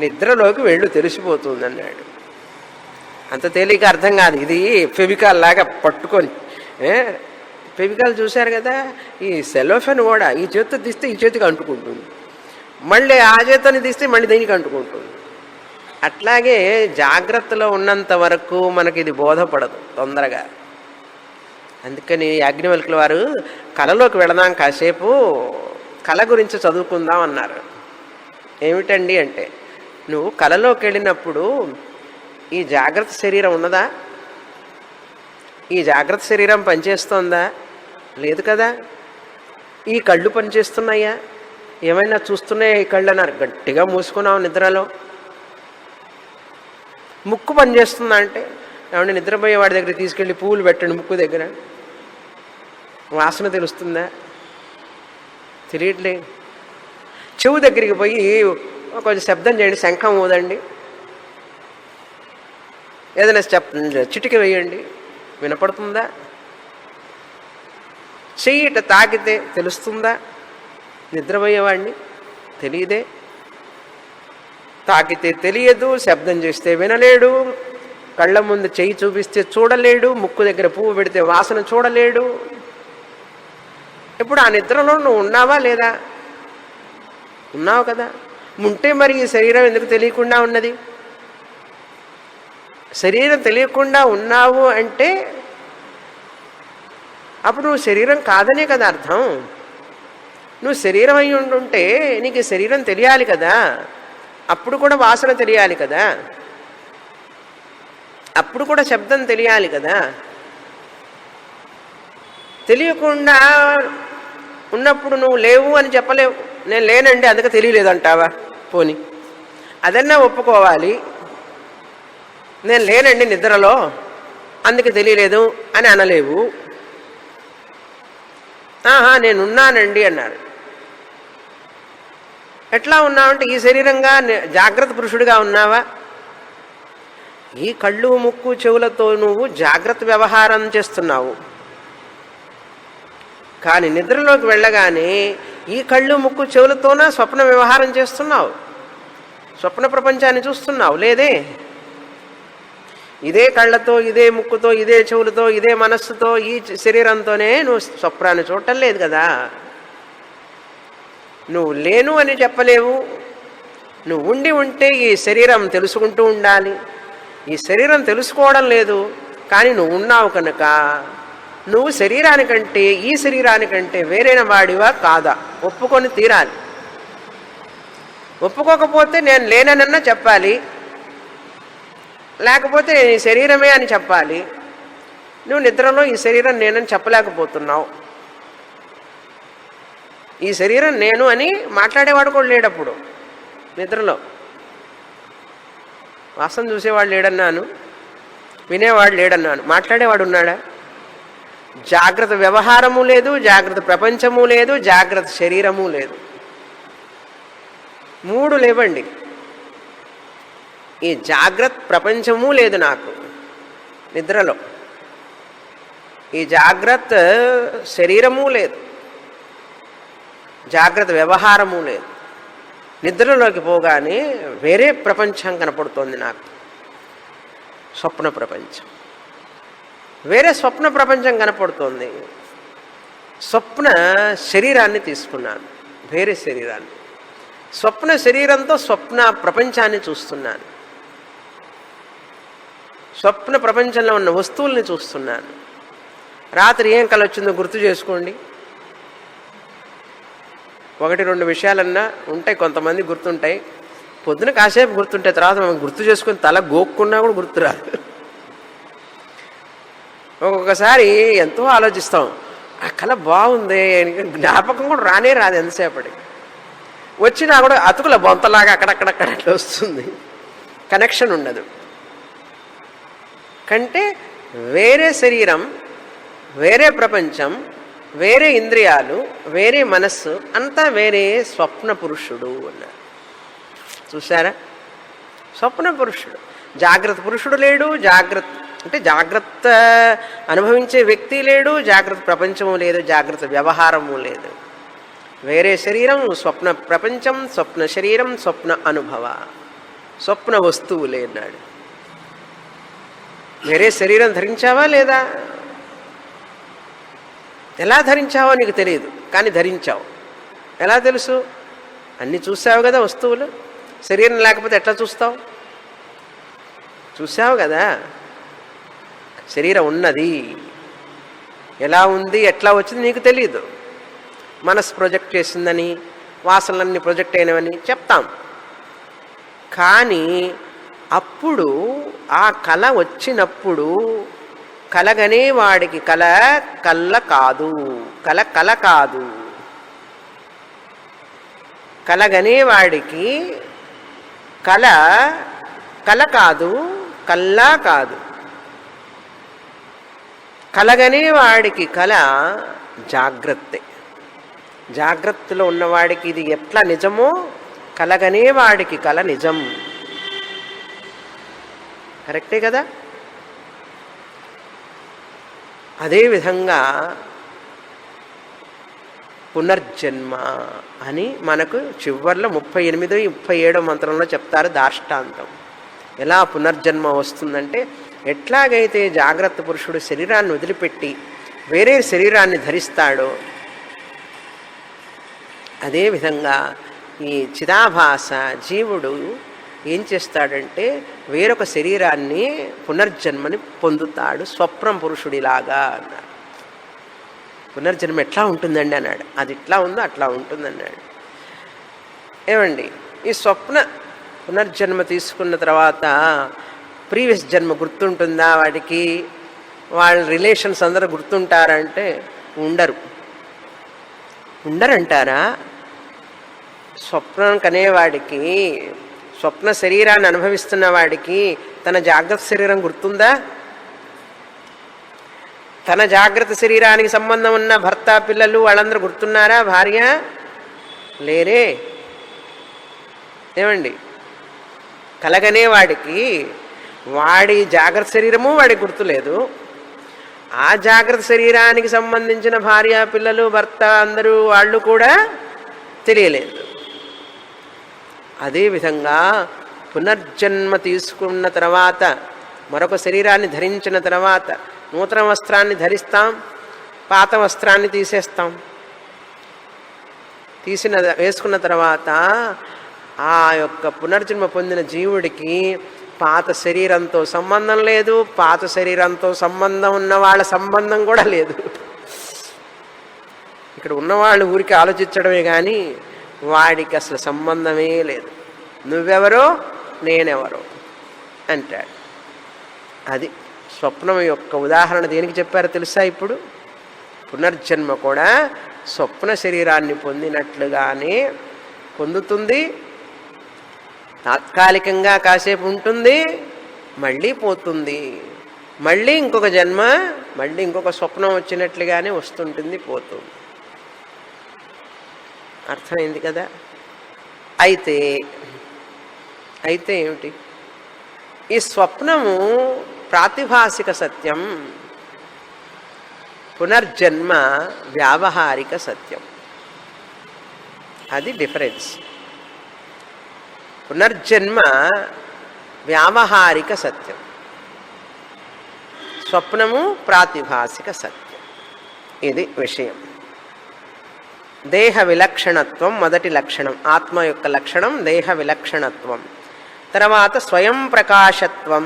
నిద్రలోకి వెళ్ళు, తెలిసిపోతుంది అన్నాడు. అంత తేలిక అర్థం కాదు. ఇది ఫెవికాల్ లాగా పట్టుకొని, ఫెవికాల్ చూశారు కదా, ఈ సెలోఫెన్ కూడా ఈ చేతితో తీస్తే ఈ చేతికి అంటుకుంటుంది, మళ్ళీ ఆ చేతిని తీస్తే మళ్ళీ దీనికి అంటుకుంటుంది. అట్లాగే జాగ్రత్తలో ఉన్నంత వరకు మనకి ఇది బోధపడదు తొందరగా. అందుకని యాజ్ఞవల్కుల వారు కళలోకి వెళదాం, కాసేపు కళ గురించి చదువుకుందాం అన్నారు. ఏమిటండి అంటే, నువ్వు కళలోకి వెళ్ళినప్పుడు ఈ జాగ్రత్త శరీరం ఉన్నదా? ఈ జాగ్రత్త శరీరం పనిచేస్తోందా? లేదు కదా. ఈ కళ్ళు పనిచేస్తున్నాయా? ఏమైనా చూస్తున్నాయా ఈ కళ్ళు అన్నారు? గట్టిగా మూసుకున్నావు నిద్రలో. ముక్కు పనిచేస్తుందా అంటే, ఏమంటే నిద్రపోయే వాడి దగ్గర తీసుకెళ్ళి పువ్వులు పెట్టండి ముక్కు దగ్గర, వాసన తెలుస్తుందా? తెలియట్లే. చెవు దగ్గరికి పోయి కొంచెం శబ్దం చేయండి, శంఖం ఊదండి, ఏదైనా చిటిక వేయండి, వినపడుతుందా? చెయ్యి ఇట తాకితే తెలుస్తుందా? నిద్రపోయేవాడిని తెలియదే. తాకితే తెలియదు, శబ్దం చేస్తే వినలేడు, కళ్ళ ముందు చెయ్యి చూపిస్తే చూడలేడు, ముక్కు దగ్గర పువ్వు పెడితే వాసన చూడలేడు. ఇప్పుడు ఆ నిద్రలో నువ్వు ఉన్నావా లేదా? ఉన్నావు కదా. ఉంటే మరి ఈ శరీరం ఎందుకు తెలియకుండా ఉన్నది? శరీరం తెలియకుండా ఉన్నావు అంటే అప్పుడు నువ్వు శరీరం కాదనే కదా అర్థం. నువ్వు శరీరం అయి ఉంటుంటే నీకు శరీరం తెలియాలి కదా, అప్పుడు కూడా వాసన తెలియాలి కదా, అప్పుడు కూడా శబ్దం తెలియాలి కదా. తెలియకుండా ఉన్నప్పుడు నువ్వు లేవు అని చెప్పలేవు. నేను లేనండి అందుకే తెలియలేదంటావా? పోని అదన్నా ఒప్పుకోవాలి. నేను లేనండి నిద్రలో అందుకే తెలియలేదు అని అనలేవు. నేనున్నానండి అన్నారు. ఎట్లా ఉన్నావంటే ఈ శరీరంగా జాగ్రత్త పురుషుడిగా ఉన్నావా? ఈ కళ్ళు ముక్కు చెవులతో నువ్వు జాగ్రత్త వ్యవహారం చేస్తున్నావు, కానీ నిద్రలోకి వెళ్ళగానే ఈ కళ్ళు ముక్కు చెవులతోనా స్వప్న వ్యవహారం చేస్తున్నావు, స్వప్న ప్రపంచాన్ని చూస్తున్నావు. లేదే, ఇదే కళ్ళతో, ఇదే ముక్కుతో, ఇదే చెవులతో, ఇదే మనస్సుతో, ఈ శరీరంతోనే నువ్వు స్వప్నాన్ని చూడటం లేదు కదా. నువ్వు లేను అని చెప్పలేవు. నువ్వు ఉండి ఉంటే ఈ శరీరం తెలుసుకుంటూ ఉండాలి. ఈ శరీరం తెలుసుకోవడం లేదు, కానీ నువ్వు ఉన్నావు కనుక నువ్వు శరీరానికంటే, ఈ శరీరానికంటే వేరైన వాడివా కాదా ఒప్పుకొని తీరాలి. ఒప్పుకోకపోతే నేను లేనన్నా చెప్పాలి, లేకపోతే నేను ఈ శరీరమే అని చెప్పాలి. నువ్వు నిద్రలో ఈ శరీరం నేనని చెప్పలేకపోతున్నావు. ఈ శరీరం నేను అని మాట్లాడేవాడు కూడా లేడప్పుడు నిద్రలో. వాసన చూసేవాడు లేడన్నాను, వినేవాడు లేడన్నాను, మాట్లాడేవాడు ఉన్నాడా? జాగ్రత్త వ్యవహారము లేదు, జాగ్రత్త ప్రపంచము లేదు, జాగ్రత్త శరీరము లేదు. మూడు లేవండి. ఈ జాగ్రత్త ప్రపంచము లేదు నాకు నిద్రలో, ఈ జాగ్రత్త శరీరము లేదు, జాగ్రత్త వ్యవహారము లేదు. నిద్రలోకి పోగానే వేరే ప్రపంచం కనపడుతోంది నాకు, స్వప్న ప్రపంచం. వేరే స్వప్న ప్రపంచం కనపడుతోంది. స్వప్న శరీరాన్ని తీసుకున్నాను, వేరే శరీరాన్ని. స్వప్న శరీరంతో స్వప్న ప్రపంచాన్ని చూస్తున్నాను, స్వప్న ప్రపంచంలో ఉన్న వస్తువుల్ని చూస్తున్నాను. రాత్రి ఏం కల వచ్చిందో గుర్తు చేసుకోండి. 1-2 విషయాలన్నా ఉంటాయి, కొంతమంది గుర్తుంటాయి. పొద్దున కాసేపు గుర్తుంటాయి, తర్వాత మనం గుర్తు చేసుకుని తల గోక్కున్నా కూడా గుర్తురాదు. ఒక్కొక్కసారి ఎంతో ఆలోచిస్తాం, ఆ కళ బాగుంది, జ్ఞాపకం కూడా రానే రాదు ఎంతసేపటికి. వచ్చినా కూడా అతుకుల బొంతలాగా అక్కడక్కడక్కడ అట్లా వస్తుంది, కనెక్షన్ ఉండదు. కంటే వేరే శరీరం, వేరే ప్రపంచం, వేరే ఇంద్రియాలు, వేరే మనస్సు, అంతా వేరే స్వప్న పురుషుడు అన్నారు. చూసారా? స్వప్న పురుషుడు. జాగ్రత్త పురుషుడు లేడు, జాగ్రత్త అంటే జాగ్రత్త అనుభవించే వ్యక్తి లేడు, జాగ్రత్త ప్రపంచము లేదు, జాగ్రత్త వ్యవహారము లేదు. వేరే శరీరం, స్వప్న ప్రపంచం, స్వప్న శరీరం, స్వప్న అనుభవ, స్వప్న వస్తువు లేనాడు. వేరే శరీరం ధరించావా లేదా? ఎలా ధరించావో నీకు తెలియదు, కానీ ధరించావు. ఎలా తెలుసు? అన్నీ చూసావు కదా వస్తువులు. శరీరం లేకపోతే ఎట్లా చూస్తావు? చూసావు కదా శరీరం ఉన్నది. ఎలా ఉంది ఎట్లా వచ్చింది నీకు తెలియదు. మనసు ప్రొజెక్ట్ చేసిందని, వాసనలన్నీ ప్రొజెక్ట్ అయినవని చెప్తాం. కానీ అప్పుడు ఆ కళ వచ్చినప్పుడు కలగనే వాడికి కళ కళ్ళ కాదు, కళ కళ కాదు. కలగనే వాడికి కళ కళ కాదు, కల్లా కాదు. కలగనే వాడికి కళ జాగ్రత్తే. జాగ్రత్తలో ఉన్నవాడికి ఇది ఎట్లా నిజమో కలగనే వాడికి కళ నిజం. కరెక్టే కదా. అదేవిధంగా పునర్జన్మ అని మనకు చివర్లో 38, 37 మంత్రంలో చెప్తారు దాష్టాంతం. ఎలా పునర్జన్మ వస్తుందంటే, ఎట్లాగైతే జాగ్రత్త పురుషుడు శరీరాన్ని వదిలిపెట్టి వేరే శరీరాన్ని ధరిస్తాడో అదేవిధంగా ఈ చిదాభాస జీవుడు ఏం చేస్తాడంటే వేరొక శరీరాన్ని పునర్జన్మని పొందుతాడు స్వప్నం పురుషుడిలాగా అన్నాడు. పునర్జన్మ ఎట్లా ఉంటుందండి అన్నాడు. అది ఇట్లా ఉందో అట్లా ఉంటుందన్నాడు. ఏమండి, ఈ స్వప్న పునర్జన్మ తీసుకున్న తర్వాత ప్రీవియస్ జన్మ గుర్తుంటుందా వాడికి? వాళ్ళ రిలేషన్స్ అందరూ గుర్తుంటారంటే ఉండరంటారా? స్వప్నం కనేవాడికి, స్వప్న శరీరాన్ని అనుభవిస్తున్న వాడికి తన జాగ్రత్త శరీరం గుర్తుందా? తన జాగ్రత్త శరీరానికి సంబంధం ఉన్న భర్త, పిల్లలు వాళ్ళందరూ గుర్తున్నారా? భార్య లేరే. ఏమండి, కలగనే వాడికి వాడి జాగ్రత్త శరీరము వాడికి గుర్తులేదు, ఆ జాగ్రత్త శరీరానికి సంబంధించిన భార్య, పిల్లలు, భర్త అందరూ వాళ్ళు కూడా తెలియలేదు. అదేవిధంగా పునర్జన్మ తీసుకున్న తర్వాత మరొక శరీరాన్ని ధరించిన తర్వాత నూతన వస్త్రాన్ని ధరిస్తాం, పాత వస్త్రాన్ని తీసేస్తాం. వేసుకున్న తర్వాత ఆ యొక్క పునర్జన్మ పొందిన జీవుడికి పాత శరీరంతో సంబంధం లేదు, పాత శరీరంతో సంబంధం ఉన్న వాళ్ళ సంబంధం కూడా లేదు. ఇక్కడ ఉన్నవాళ్ళు ఊరికి ఆలోచించడమే కానీ వాడికి అసలు సంబంధమే లేదు. నువ్వెవరో నేనెవరో అంటాడు. అది స్వప్నం యొక్క ఉదాహరణ. దేనికి చెప్పారో తెలుసా? ఇప్పుడు పునర్జన్మ కూడా స్వప్న శరీరాన్ని పొందినట్లుగానే పొందుతుంది. తాత్కాలికంగా కాసేపు ఉంటుంది, మళ్ళీ పోతుంది. మళ్ళీ ఇంకొక జన్మ, మళ్ళీ ఇంకొక స్వప్నం వచ్చినట్లుగానే వస్తుంటుంది, పోతుంది. అర్థమైంది కదా. అయితే ఏమిటి? ఈ స్వప్నము ప్రాతిభాసిక సత్యం, పునర్జన్మ వ్యావహారిక సత్యం. అది డిఫరెన్స్. పునర్జన్మ వ్యావహారిక సత్యం, స్వప్నము ప్రాతిభాసిక సత్యం. ఇది విషయం. దేహ విలక్షణత్వం మొదటి లక్షణం. ఆత్మ యొక్క లక్షణం దేహ విలక్షణత్వం. తర్వాత స్వయం ప్రకాశత్వం.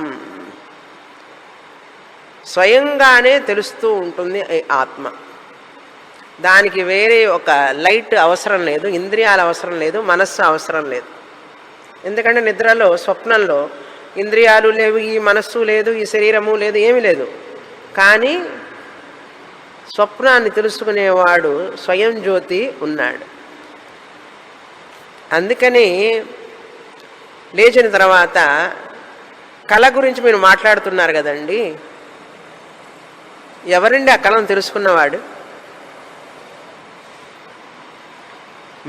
స్వయంగానే తెలుస్తూ ఉంటుంది ఆత్మ. దానికి వేరే ఒక లైట్ అవసరం లేదు, ఇంద్రియాల అవసరం లేదు, మనస్సు అవసరం లేదు. ఎందుకంటే నిద్రలో, స్వప్నంలో ఇంద్రియాలు లేవు, ఈ మనస్సు లేదు, ఈ శరీరము లేదు, ఏమీ లేదు. కానీ స్వప్నాన్ని తెలుసుకునేవాడు స్వయం జ్యోతి ఉన్నాడు. అందుకని లేచిన తర్వాత కళ గురించి మీరు మాట్లాడుతున్నారు కదండి. ఎవరండి ఆ కళను తెలుసుకున్నవాడు?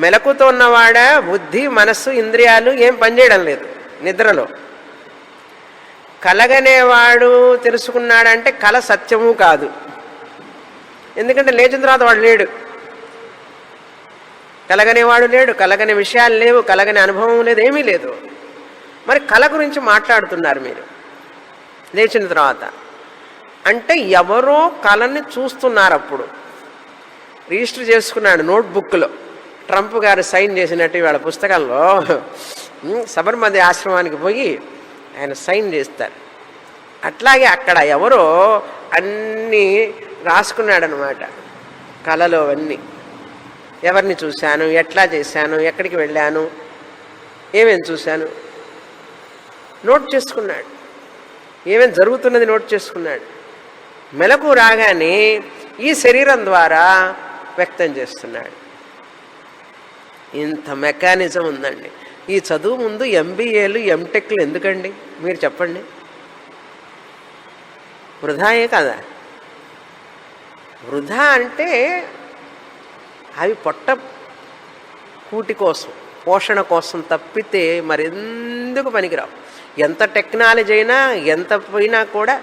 మెలకుతో ఉన్నవాడా? బుద్ధి, మనస్సు, ఇంద్రియాలు ఏం పనిచేయడం లేదు నిద్రలో. కలగనేవాడు తెలుసుకున్నాడంటే కళ సత్యము కాదు. ఎందుకంటే లేచిన తర్వాత వాడు లేడు, కలగనేవాడు లేడు, కలగని విషయాలు లేవు, కలగని అనుభవం లేదు, ఏమీ లేదు. మరి కళ గురించి మాట్లాడుతున్నారు మీరు లేచిన తర్వాత. అంటే ఎవరో కళని చూస్తున్నారు. అప్పుడు రిజిస్టర్ చేసుకున్నాడు నోట్బుక్లో, ట్రంప్ గారు సైన్ చేసినట్టు వాళ్ళ పుస్తకాల్లో సబర్మతి ఆశ్రమానికి పోయి ఆయన సైన్ చేస్తారు. అట్లాగే అక్కడ ఎవరో అన్ని రాసుకున్నాడనమాట కళలో అన్నీ. ఎవరిని చూశాను, ఎట్లా చేశాను, ఎక్కడికి వెళ్ళాను, ఏమేమి చూశాను నోట్ చేసుకున్నాడు. ఏమేమి జరుగుతున్నది నోట్ చేసుకున్నాడు. మెలకు రాగానే ఈ శరీరం ద్వారా వ్యక్తం చేస్తున్నాడు. ఇంత మెకానిజం ఉందండి. ఈ చదువు ముందు ఎంబీఏలు ఎంటెక్లు ఎందుకండి మీరు చెప్పండి? వృధాయే కదా. వృధా అంటే అవి పొట్ట కూటి కోసం, పోషణ కోసం తప్పితే మరెందుకు పనికిరావు. ఎంత టెక్నాలజీ అయినా ఎంత పోయినా కూడా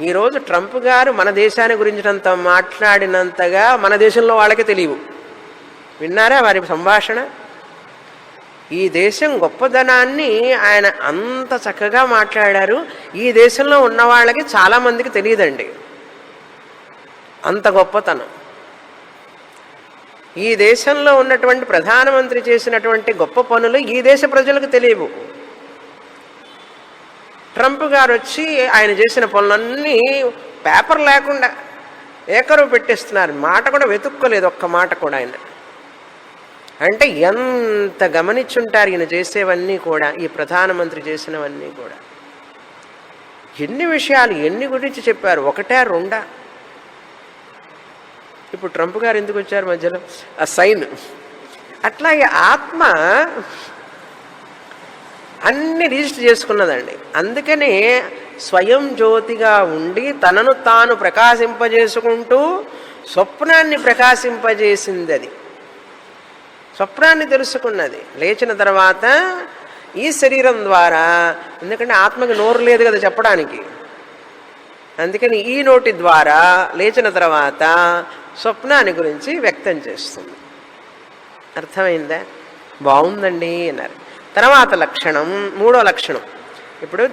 ఈరోజు ట్రంప్ గారు మన దేశాన్ని గురించినంత మాట్లాడినంతగా మన దేశంలో వాళ్ళకి తెలియవు. విన్నారా వారి సంభాషణ? ఈ దేశం గొప్పదనాన్ని ఆయన అంత చక్కగా మాట్లాడారు. ఈ దేశంలో ఉన్న వాళ్ళకి చాలామందికి తెలియదండి అంత గొప్పతనం. ఈ దేశంలో ఉన్నటువంటి ప్రధానమంత్రి చేసినటువంటి గొప్ప పనులు ఈ దేశ ప్రజలకు తెలియవు. ట్రంప్ గారు వచ్చి ఆయన చేసిన పనులన్నీ పేపర్ లేకుండా ఏకరువు పెట్టేస్తున్నారు. మాట కూడా వెతుక్కోలేదు, ఒక్క మాట కూడా ఆయన. అంటే ఎంత గమనించుంటారు ఈయన చేసేవన్నీ కూడా, ఈ ప్రధానమంత్రి చేసినవన్నీ కూడా. ఎన్ని విషయాలు ఎన్ని గురించి చెప్పారు, ఒకటా రెండా? ఇప్పుడు ట్రంప్ గారు ఎందుకు వచ్చారు మధ్యలో? ఆ సైన్. అట్లాగే ఆత్మ అన్ని రిజిస్టర్ చేసుకున్నదండి. అందుకనే స్వయం జ్యోతిగా ఉండి తనను తాను ప్రకాశింపజేసుకుంటూ స్వప్నాన్ని ప్రకాశింపజేసింది. అది స్వప్నాన్ని తెలుసుకున్నది. లేచిన తర్వాత ఈ శరీరం ద్వారా, ఎందుకంటే ఆత్మకి నోరు లేదు కదా చెప్పడానికి, అందుకని ఈ నోటి ద్వారా లేచిన తర్వాత స్వప్నాన్ని గురించి వ్యక్తం చేస్తుంది. అర్థమైందా? బాగుందండి అన్నారు. తర్వాత లక్షణం, మూడో లక్షణం. ఇప్పుడు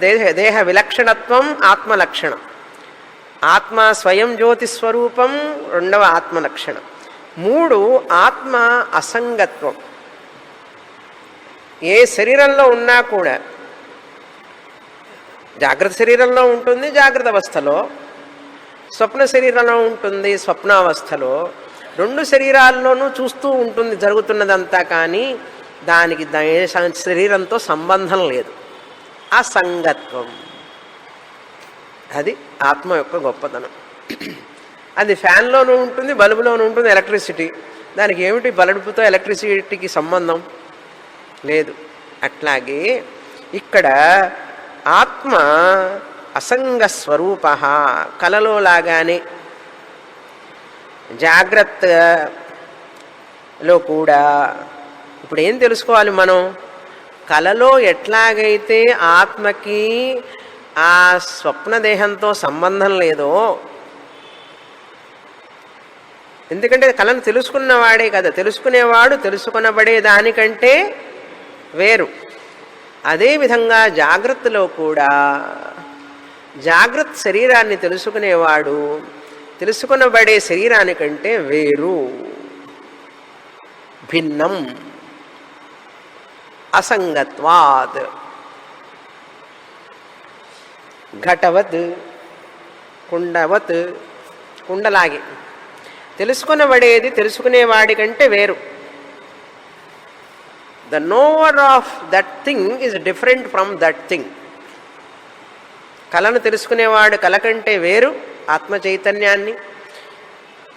దేహ విలక్షణత్వం ఆత్మ లక్షణం. ఆత్మ స్వయం జ్యోతి స్వరూపం రెండవ ఆత్మ లక్షణం. మూడు ఆత్మ అసంగత్వం. ఏ శరీరంలో ఉన్నా కూడా, జాగ్రత్త శరీరంలో ఉంటుంది జాగ్రత్త అవస్థలో, స్వప్న శరీరంలో ఉంటుంది స్వప్నావస్థలో. రెండు శరీరాల్లోనూ చూస్తూ ఉంటుంది జరుగుతున్నదంతా, కానీ దానికి శరీరంతో సంబంధం లేదు. అసంగత్వం. అది ఆత్మ యొక్క గొప్పతనం. అది ఫ్యాన్లోనూ ఉంటుంది, బల్బులోనూ ఉంటుంది, ఎలక్ట్రిసిటీ. దానికి ఏమిటి బల్బుతో ఎలక్ట్రిసిటీకి సంబంధం లేదు. అట్లాగే ఇక్కడ ఆత్మ అసంగ స్వరూప. కలలో లాగానే జాగ్రత్తలో కూడా ఇప్పుడు ఏం తెలుసుకోవాలి మనం? కలలో ఎట్లాగైతే ఆత్మకి ఆ స్వప్నదేహంతో సంబంధం లేదో, ఎందుకంటే కళను తెలుసుకున్నవాడే కదా, తెలుసుకునేవాడు తెలుసుకునబడే దానికంటే వేరు. అదేవిధంగా జాగ్రత్తలో కూడా జాగ్రత్త శరీరాన్ని తెలుసుకునేవాడు తెలుసుకునబడే శరీరానికంటే వేరు, భిన్నం. అసంగత్వాత్. ఘటవత్, కుండవత్, కుండలాగే తెలుసుకునబడేది తెలుసుకునేవాడి కంటే వేరు. The knower of that thing is different from that thing. కళను తెలుసుకునేవాడు కళ కంటే వేరు ఆత్మ చైతన్యాన్ని.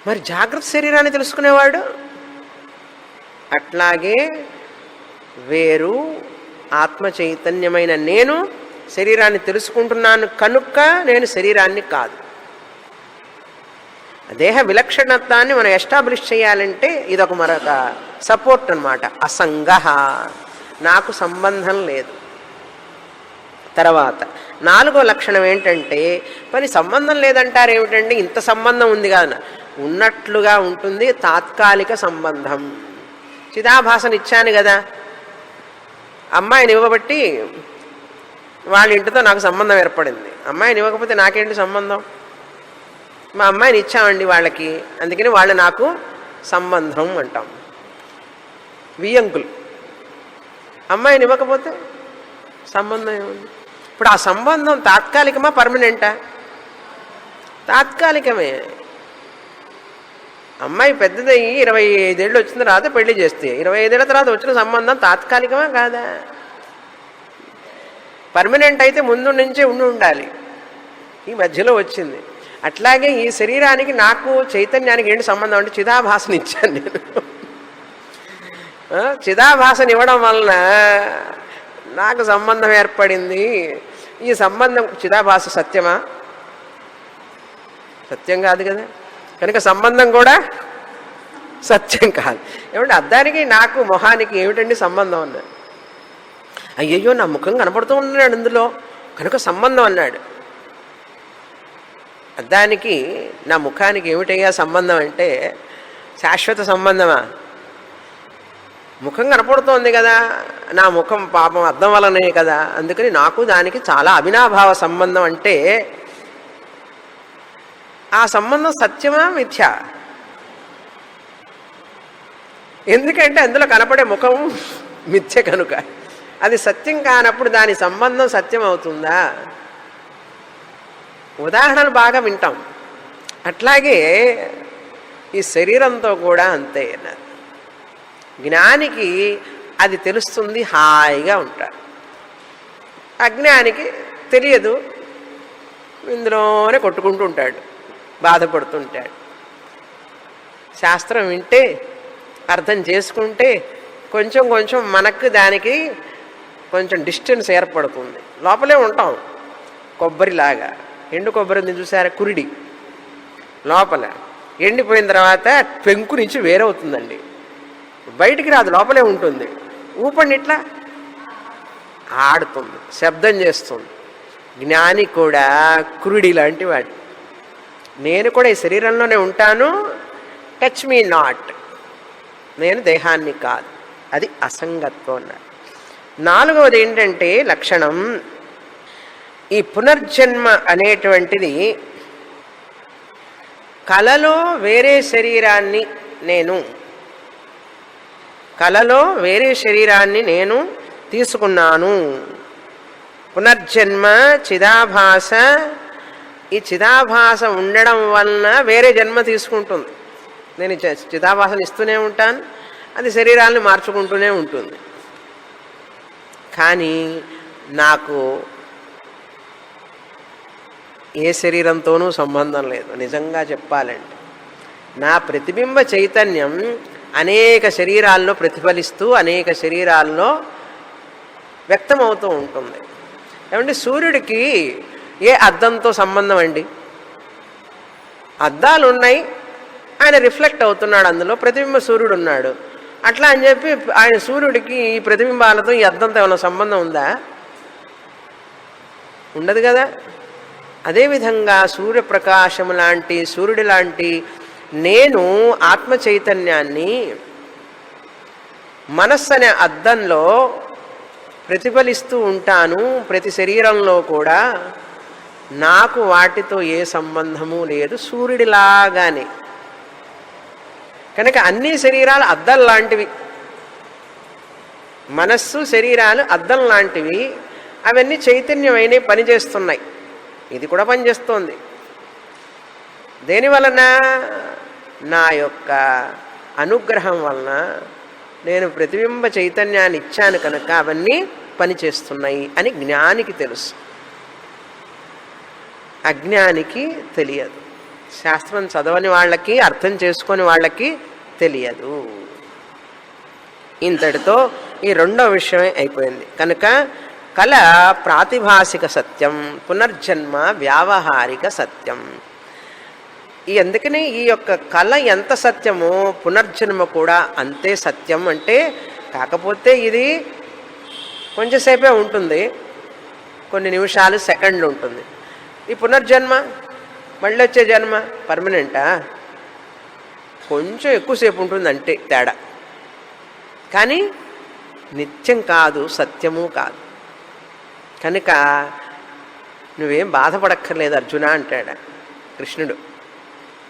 మరి జాగ్రత్త శరీరాన్ని తెలుసుకునేవాడు అట్లాగే వేరు. ఆత్మ చైతన్యమైన నేను శరీరాన్ని తెలుసుకుంటున్నాను కనుక నేను శరీరాన్ని కాదు. దేహ విలక్షణత్వాన్ని మనం ఎస్టాబ్లిష్ చేయాలంటే ఇదొక మరొక సపోర్ట్ అన్నమాట. అసంగ, నాకు సంబంధం లేదు. తర్వాత నాలుగో లక్షణం ఏంటంటే, పని సంబంధం లేదంటారు ఏమిటండి, ఇంత సంబంధం ఉంది కదా, ఉన్నట్లుగా ఉంటుంది. తాత్కాలిక సంబంధం. చిదాభాసన ఇచ్చాను కదా, అమ్మాయిని ఇవ్వబట్టి వాళ్ళ ఇంటితో నాకు సంబంధం ఏర్పడింది. అమ్మాయిని ఇవ్వకపోతే నాకేంటి సంబంధం? మా అమ్మాయిని ఇచ్చామండి వాళ్ళకి, అందుకని వాళ్ళు నాకు సంబంధం అంటాం. వియ్యంకులు. అమ్మాయిని ఇవ్వకపోతే సంబంధం ఏముంది? ఇప్పుడు ఆ సంబంధం తాత్కాలికమా పర్మనెంటా? తాత్కాలికమే. అమ్మాయి పెద్దదయ్యి 25 ఏళ్ళు వచ్చిన తర్వాత పెళ్లి చేస్తే 25 ఏళ్ళ తర్వాత వచ్చిన సంబంధం తాత్కాలికమా కాదా? పర్మనెంట్ అయితే ముందు నుంచే ఉండాలి. ఈ మధ్యలో వచ్చింది. అట్లాగే ఈ శరీరానికి నాకు చైతన్యానికి ఏంటి సంబంధం అంటే చిదాభాసన ఇచ్చాను నేను. చిదాభాసన ఇవ్వడం వలన నాకు సంబంధం ఏర్పడింది. ఈ సంబంధం చిదాభాస సత్యమా? సత్యం కాదు కదా. కనుక సంబంధం కూడా సత్యం కాదు. ఏమంటే అద్దానికి నాకు మొహానికి ఏమిటండి సంబంధం అన్నాడు. అయ్యయ్యో నా ముఖం కనపడుతూ ఉన్నాడు అందులో కనుక సంబంధం అన్నాడు. అద్దానికి నా ముఖానికి ఏమిటయ్యా సంబంధం అంటే శాశ్వత సంబంధమా? ముఖం కనపడుతోంది కదా, నా ముఖం పాపం అద్దం వలనే కదా, అందుకని నాకు దానికి చాలా అవినాభావ సంబంధం అంటే ఆ సంబంధం సత్యమా మిథ్యా? ఎందుకంటే అందులో కనపడే ముఖం మిథ్య కనుక. అది సత్యం కానప్పుడు దాని సంబంధం సత్యం అవుతుందా? ఉదాహరణలు బాగా వింటాం. అట్లాగే ఈ శరీరంతో కూడా అంతే అన్నారు. జ్ఞానికి అది తెలుస్తుంది, హాయిగా ఉంటాడు. అజ్ఞానికి తెలియదు, ఇందులోనే కొట్టుకుంటూ ఉంటాడు, బాధపడుతుంటాడు. శాస్త్రం వింటే అర్థం చేసుకుంటే కొంచెం కొంచెం మనకు దానికి కొంచెం డిస్టెన్స్ ఏర్పడుతుంది. లోపలే ఉంటాం. కొబ్బరిలాగా ఎండు కొబ్బరి ఉంది చూసారా, కురిడి లోపల ఎండిపోయిన తర్వాత పెంకు నుంచి వేరవుతుందండి, బయటికి రాదు, లోపలే ఉంటుంది. ఊపండి ఇట్లా ఆడుతుంది, శబ్దం చేస్తుంది. జ్ఞాని కూడా కురుడి లాంటి వాడు. నేను కూడా ఈ శరీరంలోనే ఉంటాను, టచ్ మీ నాట్, నేను దేహాన్ని కాదు. అది అసంగత్వం అన్నారు. నాలుగవది ఏంటంటే లక్షణం, ఈ పునర్జన్మ అనేటువంటిది కలలో వేరే శరీరాన్ని నేను తీసుకున్నాను. పునర్జన్మ చిదాభాస, ఈ చిదాభాస ఉండడం వలన వేరే జన్మ తీసుకుంటుంది. నేను చిదాభాసను ఇస్తూనే ఉంటాను, అది శరీరాన్ని మార్చుకుంటూనే ఉంటుంది. కానీ నాకు ఏ శరీరంతోనూ సంబంధం లేదు. నిజంగా చెప్పాలంటే నా ప్రతిబింబ చైతన్యం అనేక శరీరాల్లో ప్రతిఫలిస్తూ అనేక శరీరాల్లో వ్యక్తమవుతూ ఉంటుంది. ఏమంటే సూర్యుడికి ఏ అద్దంతో సంబంధం అండి? అద్దాలు ఉన్నాయి, ఆయన రిఫ్లెక్ట్ అవుతున్నాడు, అందులో ప్రతిబింబ సూర్యుడు ఉన్నాడు. అట్లా అని చెప్పి ఆయన సూర్యుడికి ఈ ప్రతిబింబాలతో ఈ అద్దంతో ఏమైనా సంబంధం ఉందా? ఉండదు కదా. అదేవిధంగా సూర్యప్రకాశము లాంటి సూర్యుడి లాంటి నేను ఆత్మ చైతన్యాన్ని మనస్సు అనే అద్దంలో ప్రతిఫలిస్తూ ఉంటాను. ప్రతి శరీరంలో కూడా నాకు వాటితో ఏ సంబంధము లేదు, సూర్యుడిలాగానే. కనుక అన్ని శరీరాలు అద్దం లాంటివి, మనస్సు శరీరాలు అద్దం లాంటివి. అవన్నీ చైతన్యమైన పనిచేస్తున్నాయి. ఇది కూడా పనిచేస్తోంది. దేనివలన? నా యొక్క అనుగ్రహం వలన నేను ప్రతిబింబ చైతన్యాన్ని ఇచ్చాను కనుక అవన్నీ పనిచేస్తున్నాయి అని జ్ఞానికి తెలుసు, అజ్ఞానికి తెలియదు. శాస్త్రం చదవని వాళ్ళకి, అర్థం చేసుకొని వాళ్ళకి తెలియదు. ఇంతటితో ఈ రెండో విషయమే అయిపోయింది. కనుక కళ ప్రాతిభాసిక సత్యం, పునర్జన్మ వ్యావహారిక సత్యం. అందుకని ఈ యొక్క కళ ఎంత సత్యమో పునర్జన్మ కూడా అంతే సత్యం. అంటే కాకపోతే ఇది కొంచెంసేపే ఉంటుంది, కొన్ని నిమిషాలు సెకండ్లు ఉంటుంది. ఈ పునర్జన్మ మళ్ళీ వచ్చే జన్మ పర్మనెంటా? కొంచెం ఎక్కువసేపు ఉంటుంది అంటే తేడా, కానీ నిత్యం కాదు, సత్యము కాదు. కనుక నువ్వేం బాధపడక్కర్లేదు అర్జున అంటాడు కృష్ణుడు.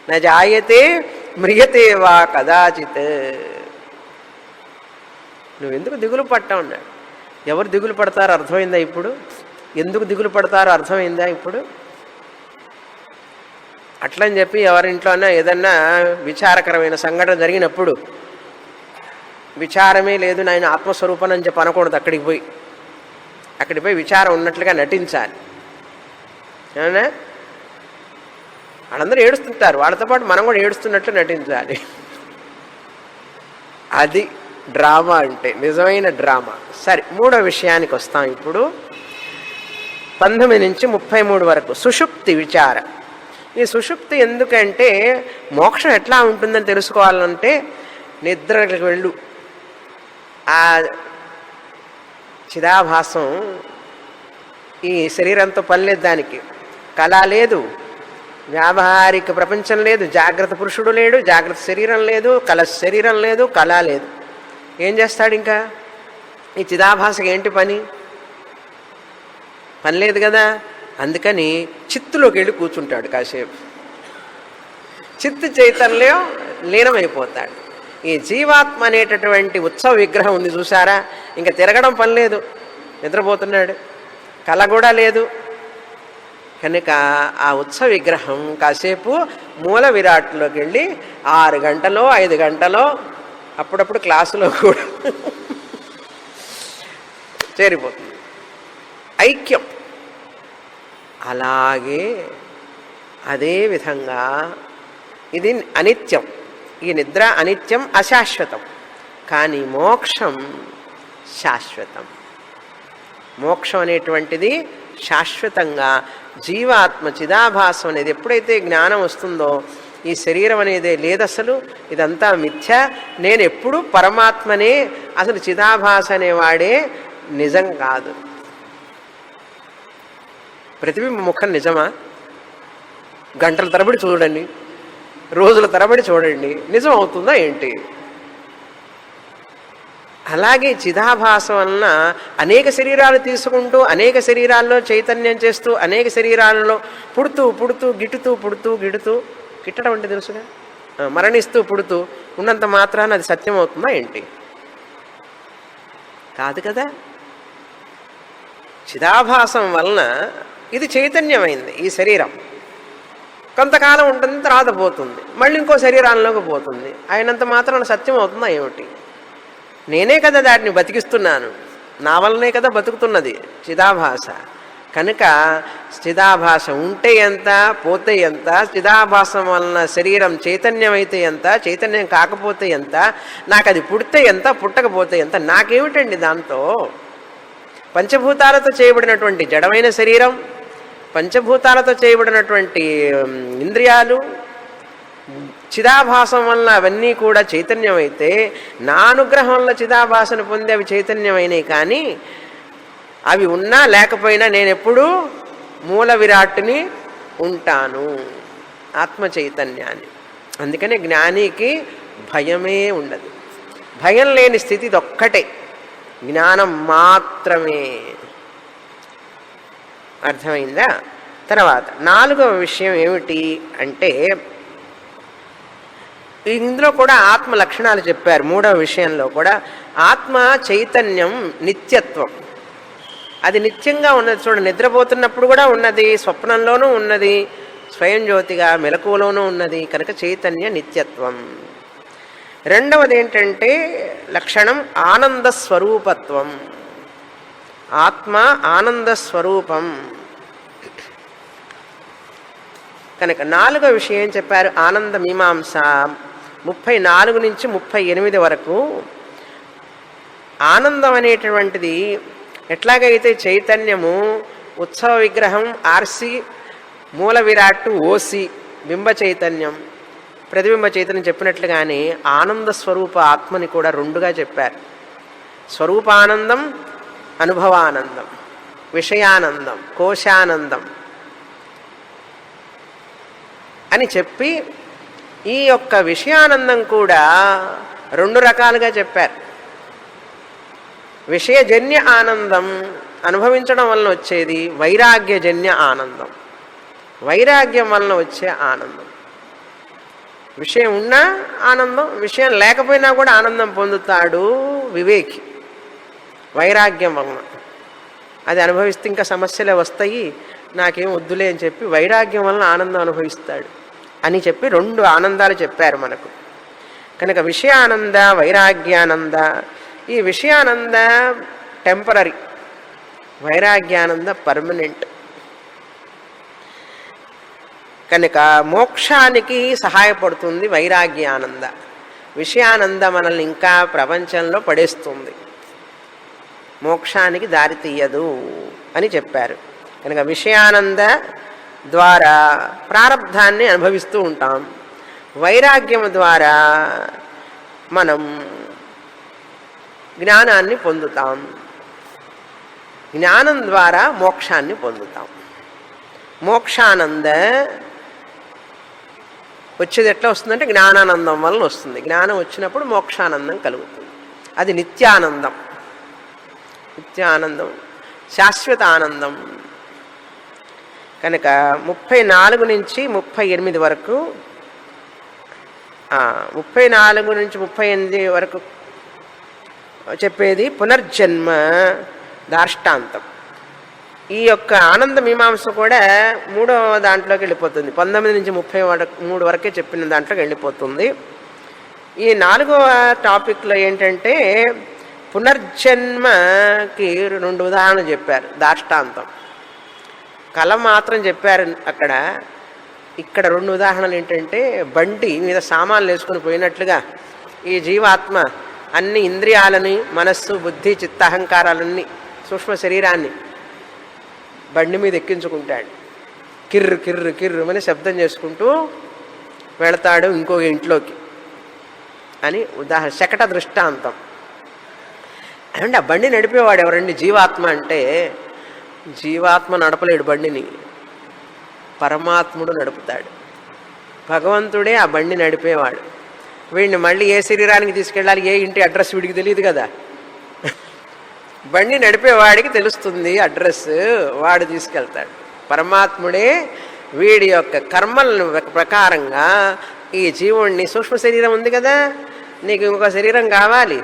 నా జాయతే మ్రియతే వా కదాచిత్. నువ్వెందుకు దిగులు పట్టావు అన్నాడు. ఎవరు దిగులు పడతారో అర్థమైందా ఇప్పుడు? ఎందుకు దిగులు పడతారో అర్థమైందా ఇప్పుడు? అట్లని చెప్పి ఎవరింట్లోనే ఏదన్నా విచారకరమైన సంఘటన జరిగినప్పుడు విచారమే లేదు నాయన ఆత్మస్వరూపం అని చెప్పి అనకూడదు. అక్కడికి పోయి విచారం ఉన్నట్లుగా నటించాలి. ఏమన్నా వాళ్ళందరూ ఏడుస్తుంటారు, వాళ్ళతో పాటు మనం కూడా ఏడుస్తున్నట్లు నటించాలి. అది డ్రామా అంటే, నిజమైన డ్రామా. సరే, మూడో విషయానికి వస్తాం ఇప్పుడు. 19 నుంచి 33 వరకు సుషుప్తి విచార. ఈ సుషుప్తి ఎందుకంటే మోక్షం ఎట్లా ఉంటుందని తెలుసుకోవాలంటే నిద్రకి వెళ్ళు. ఆ చిదాభాసం ఈ శరీరంతో పని లేదు, దానికి కళ లేదు, వ్యావహారిక ప్రపంచం లేదు, జాగ్రత్త పురుషుడు లేడు, జాగ్రత్త శరీరం లేదు, కళ శరీరం లేదు, కళ లేదు. ఏం చేస్తాడు ఇంకా? ఈ చిదాభాసకి ఏంటి పని? పని లేదు కదా. అందుకని చిత్తులోకి వెళ్ళి కూర్చుంటాడు కాసేపు. చిత్తు చైతన్యం లీనమైపోతాడు. ఈ జీవాత్మ అనేటటువంటి ఉత్సవ విగ్రహం ఉంది చూసారా, ఇంకా తిరగడం పని లేదు, నిద్రపోతున్నాడు, కళ కూడా లేదు. కనుక ఆ ఉత్సవ విగ్రహం కాసేపు మూల విరాట్లోకి వెళ్ళి 6 గంటలో 5 గంటలో అప్పుడప్పుడు క్లాసులో కూడా చేరిపోతుంది, ఐక్యం. అలాగే అదే విధంగా ఇది అనిత్యం. ఈ నిద్ర అనిత్యం, అశాశ్వతం. కానీ మోక్షం శాశ్వతం. మోక్షం అనేటువంటిది శాశ్వతంగా జీవాత్మ చిదాభాసం అనేది ఎప్పుడైతే జ్ఞానం వస్తుందో ఈ శరీరం అనేదే లేదు, అసలు ఇదంతా మిథ్య, నేను ఎప్పుడు పరమాత్మనే, అసలు చిదాభాస అనేవాడే నిజం కాదు. ప్రతిబింబ ముఖం నిజమా? గంటల తరబడి చూడండి, రోజుల తరబడి చూడండి, నిజం అవుతుందా ఏంటి? అలాగే చిదాభాసం వలన అనేక శరీరాలు తీసుకుంటూ అనేక శరీరాల్లో చైతన్యం చేస్తూ అనేక శరీరాలలో పుడుతూ పుడుతూ గిట్టుతూ పుడుతూ గిట్టడం అంటే తెలుసుగా, మరణిస్తూ పుడుతూ ఉన్నంత మాత్రాన అది సత్యం అవుతుందా ఏంటి? కాదు కదా. చిదాభాసం వలన ఇది చైతన్యమైంది. ఈ శరీరం కొంతకాలం ఉంటుంది, తర్వాత పోతుంది, మళ్ళీ ఇంకో శరీరాల్లోకి పోతుంది. అయినంత మాత్రాన సత్యం అవుతుందా ఏమిటి? నేనే కదా దాటిని బతికిస్తున్నాను, నా వల్లనే కదా బతుకుతున్నది చిదాభాస. కనుక చిదాభాస ఉంటే ఎంత, పోతే ఎంత, చిదాభాసం వలన శరీరం చైతన్యం అయితే ఎంత, చైతన్యం కాకపోతే ఎంత, నాకు అది పుడితే ఎంత, పుట్టకపోతే ఎంత, నాకేమిటండి దాంతో? పంచభూతాలతో చేయబడినటువంటి జడమైన శరీరం, పంచభూతాలతో చేయబడినటువంటి ఇంద్రియాలు, చిదాభాసం వలన అవన్నీ కూడా చైతన్యం అయితే నా అనుగ్రహం వల్ల చిదాభాసను పొంది అవి చైతన్యమైనవి. కానీ అవి ఉన్నా లేకపోయినా నేను ఎప్పుడూ మూల విరాట్టుని ఉంటాను, ఆత్మ చైతన్యాన్ని. అందుకనే జ్ఞానికి భయమే ఉండదు. భయం లేని స్థితి ఇదొక్కటే, జ్ఞానం మాత్రమే. అర్థమైందా? తర్వాత 4వ విషయం ఏమిటి అంటే, ఇందులో కూడా ఆత్మ లక్షణాలు చెప్పారు. 3వ విషయంలో కూడా ఆత్మ చైతన్యం నిత్యత్వం, అది నిత్యంగా ఉన్నది. చూడ, నిద్రపోతున్నప్పుడు కూడా ఉన్నది, స్వప్నంలోనూ ఉన్నది, స్వయం జ్యోతిగా మెలకువలోనూ ఉన్నది. కనుక చైతన్య నిత్యత్వం. 2వది ఏంటంటే లక్షణం ఆనంద స్వరూపత్వం. ఆత్మ ఆనంద స్వరూపం. కనుక 4వ విషయం ఏం చెప్పారు? ఆనంద మీమాంస 34 నుంచి 38 వరకు. ఆనందం అనేటువంటిది ఎట్లాగైతే చైతన్యము, ఉత్సవ విగ్రహం ఆర్సి, మూల విరాట్టు ఓసి, బింబ చైతన్యం, ప్రతిబింబ చైతన్యం చెప్పినట్లుగానే ఆనంద స్వరూప ఆత్మని కూడా 2గా చెప్పారు. స్వరూపానందం, అనుభవానందం, విషయానందం, కోశానందం అని చెప్పి ఈ యొక్క విషయానందం కూడా 2 రకాలుగా చెప్పారు. విషయజన్య ఆనందం అనుభవించడం వలన వచ్చేది, వైరాగ్యజన్య ఆనందం, వైరాగ్యం వలన వచ్చే ఆనందం. విషయం ఉన్నా ఆనందం, విషయం లేకపోయినా కూడా ఆనందం పొందుతాడు వివేకి. వైరాగ్యం వలన అది అనుభవిస్తే ఇంకా సమస్యలే వస్తాయి, నాకేం వద్దులే అని చెప్పి వైరాగ్యం వలన ఆనందం అనుభవిస్తాడు. అని చెప్పి రెండు ఆనందాలు చెప్పారు మనకు. కనుక విషయానంద, వైరాగ్యానంద. ఈ విషయానంద టెంపరరీ, వైరాగ్యానంద పర్మనెంట్. కనుక మోక్షానికి సహాయపడుతుంది వైరాగ్యానంద. విషయానంద మనల్ని ఇంకా ప్రపంచంలో పడేస్తుంది, మోక్షానికి దారి తీయదు అని చెప్పారు. కనుక విషయానంద ద్వారా ప్రారబ్ధాన్ని అనుభవిస్తూ ఉంటాం, వైరాగ్యం ద్వారా మనం జ్ఞానాన్ని పొందుతాం, జ్ఞానం ద్వారా మోక్షాన్ని పొందుతాం. మోక్షానంద వచ్చేది ఎట్లా వస్తుందంటే జ్ఞానానందం వలన వస్తుంది. జ్ఞానం వచ్చినప్పుడు మోక్షానందం కలుగుతుంది. అది నిత్యానందం, నిత్యానందం, శాశ్వత ఆనందం. కనుక 34 నుంచి 38 వరకు, 34 నుంచి 38 వరకు చెప్పేది పునర్జన్మ దార్ష్టాంతం. ఈ యొక్క ఆనంద మీమాంస కూడా 3వ దాంట్లోకి వెళ్ళిపోతుంది. 19 నుంచి 33 వరకే చెప్పిన దాంట్లోకి వెళ్ళిపోతుంది. ఈ 4వ టాపిక్లో ఏంటంటే పునర్జన్మకి 2 ఉదాహరణలు చెప్పారు. దార్ష్టాంతం కళ మాత్రం చెప్పారు అక్కడ. ఇక్కడ 2 ఉదాహరణలు ఏంటంటే బండి మీద సామాన్లు వేసుకొని పోయినట్లుగా ఈ జీవాత్మ అన్ని ఇంద్రియాలని, మనస్సు, బుద్ధి, చిత్త, అహంకారాలన్నీ, సూక్ష్మ శరీరాన్ని బండి మీద ఎక్కించుకుంటాడు. కిర్రు కిర్రు కిర్రు అని శబ్దం చేసుకుంటూ వెళతాడు ఇంకొక ఇంట్లోకి అని ఉదాహరణ, శకట దృష్టాంతం. అంటే ఆ బండి నడిపేవాడు ఎవరండి? జీవాత్మ. అంటే జీవాత్మ నడపలేడు బండిని, పరమాత్ముడు నడుపుతాడు. భగవంతుడే ఆ బండి నడిపేవాడు. వీడిని మళ్ళీ ఏ శరీరానికి తీసుకెళ్ళాలి, ఏ ఇంటి అడ్రస్ వీడికి తెలియదు కదా. బండి నడిపేవాడికి తెలుస్తుంది అడ్రస్, వాడు తీసుకెళ్తాడు. పరమాత్ముడే వీడి యొక్క కర్మల ప్రకారంగా ఈ జీవుణ్ణి, సూక్ష్మ శరీరం ఉంది కదా, నీకు ఇంకొక శరీరం కావాలి,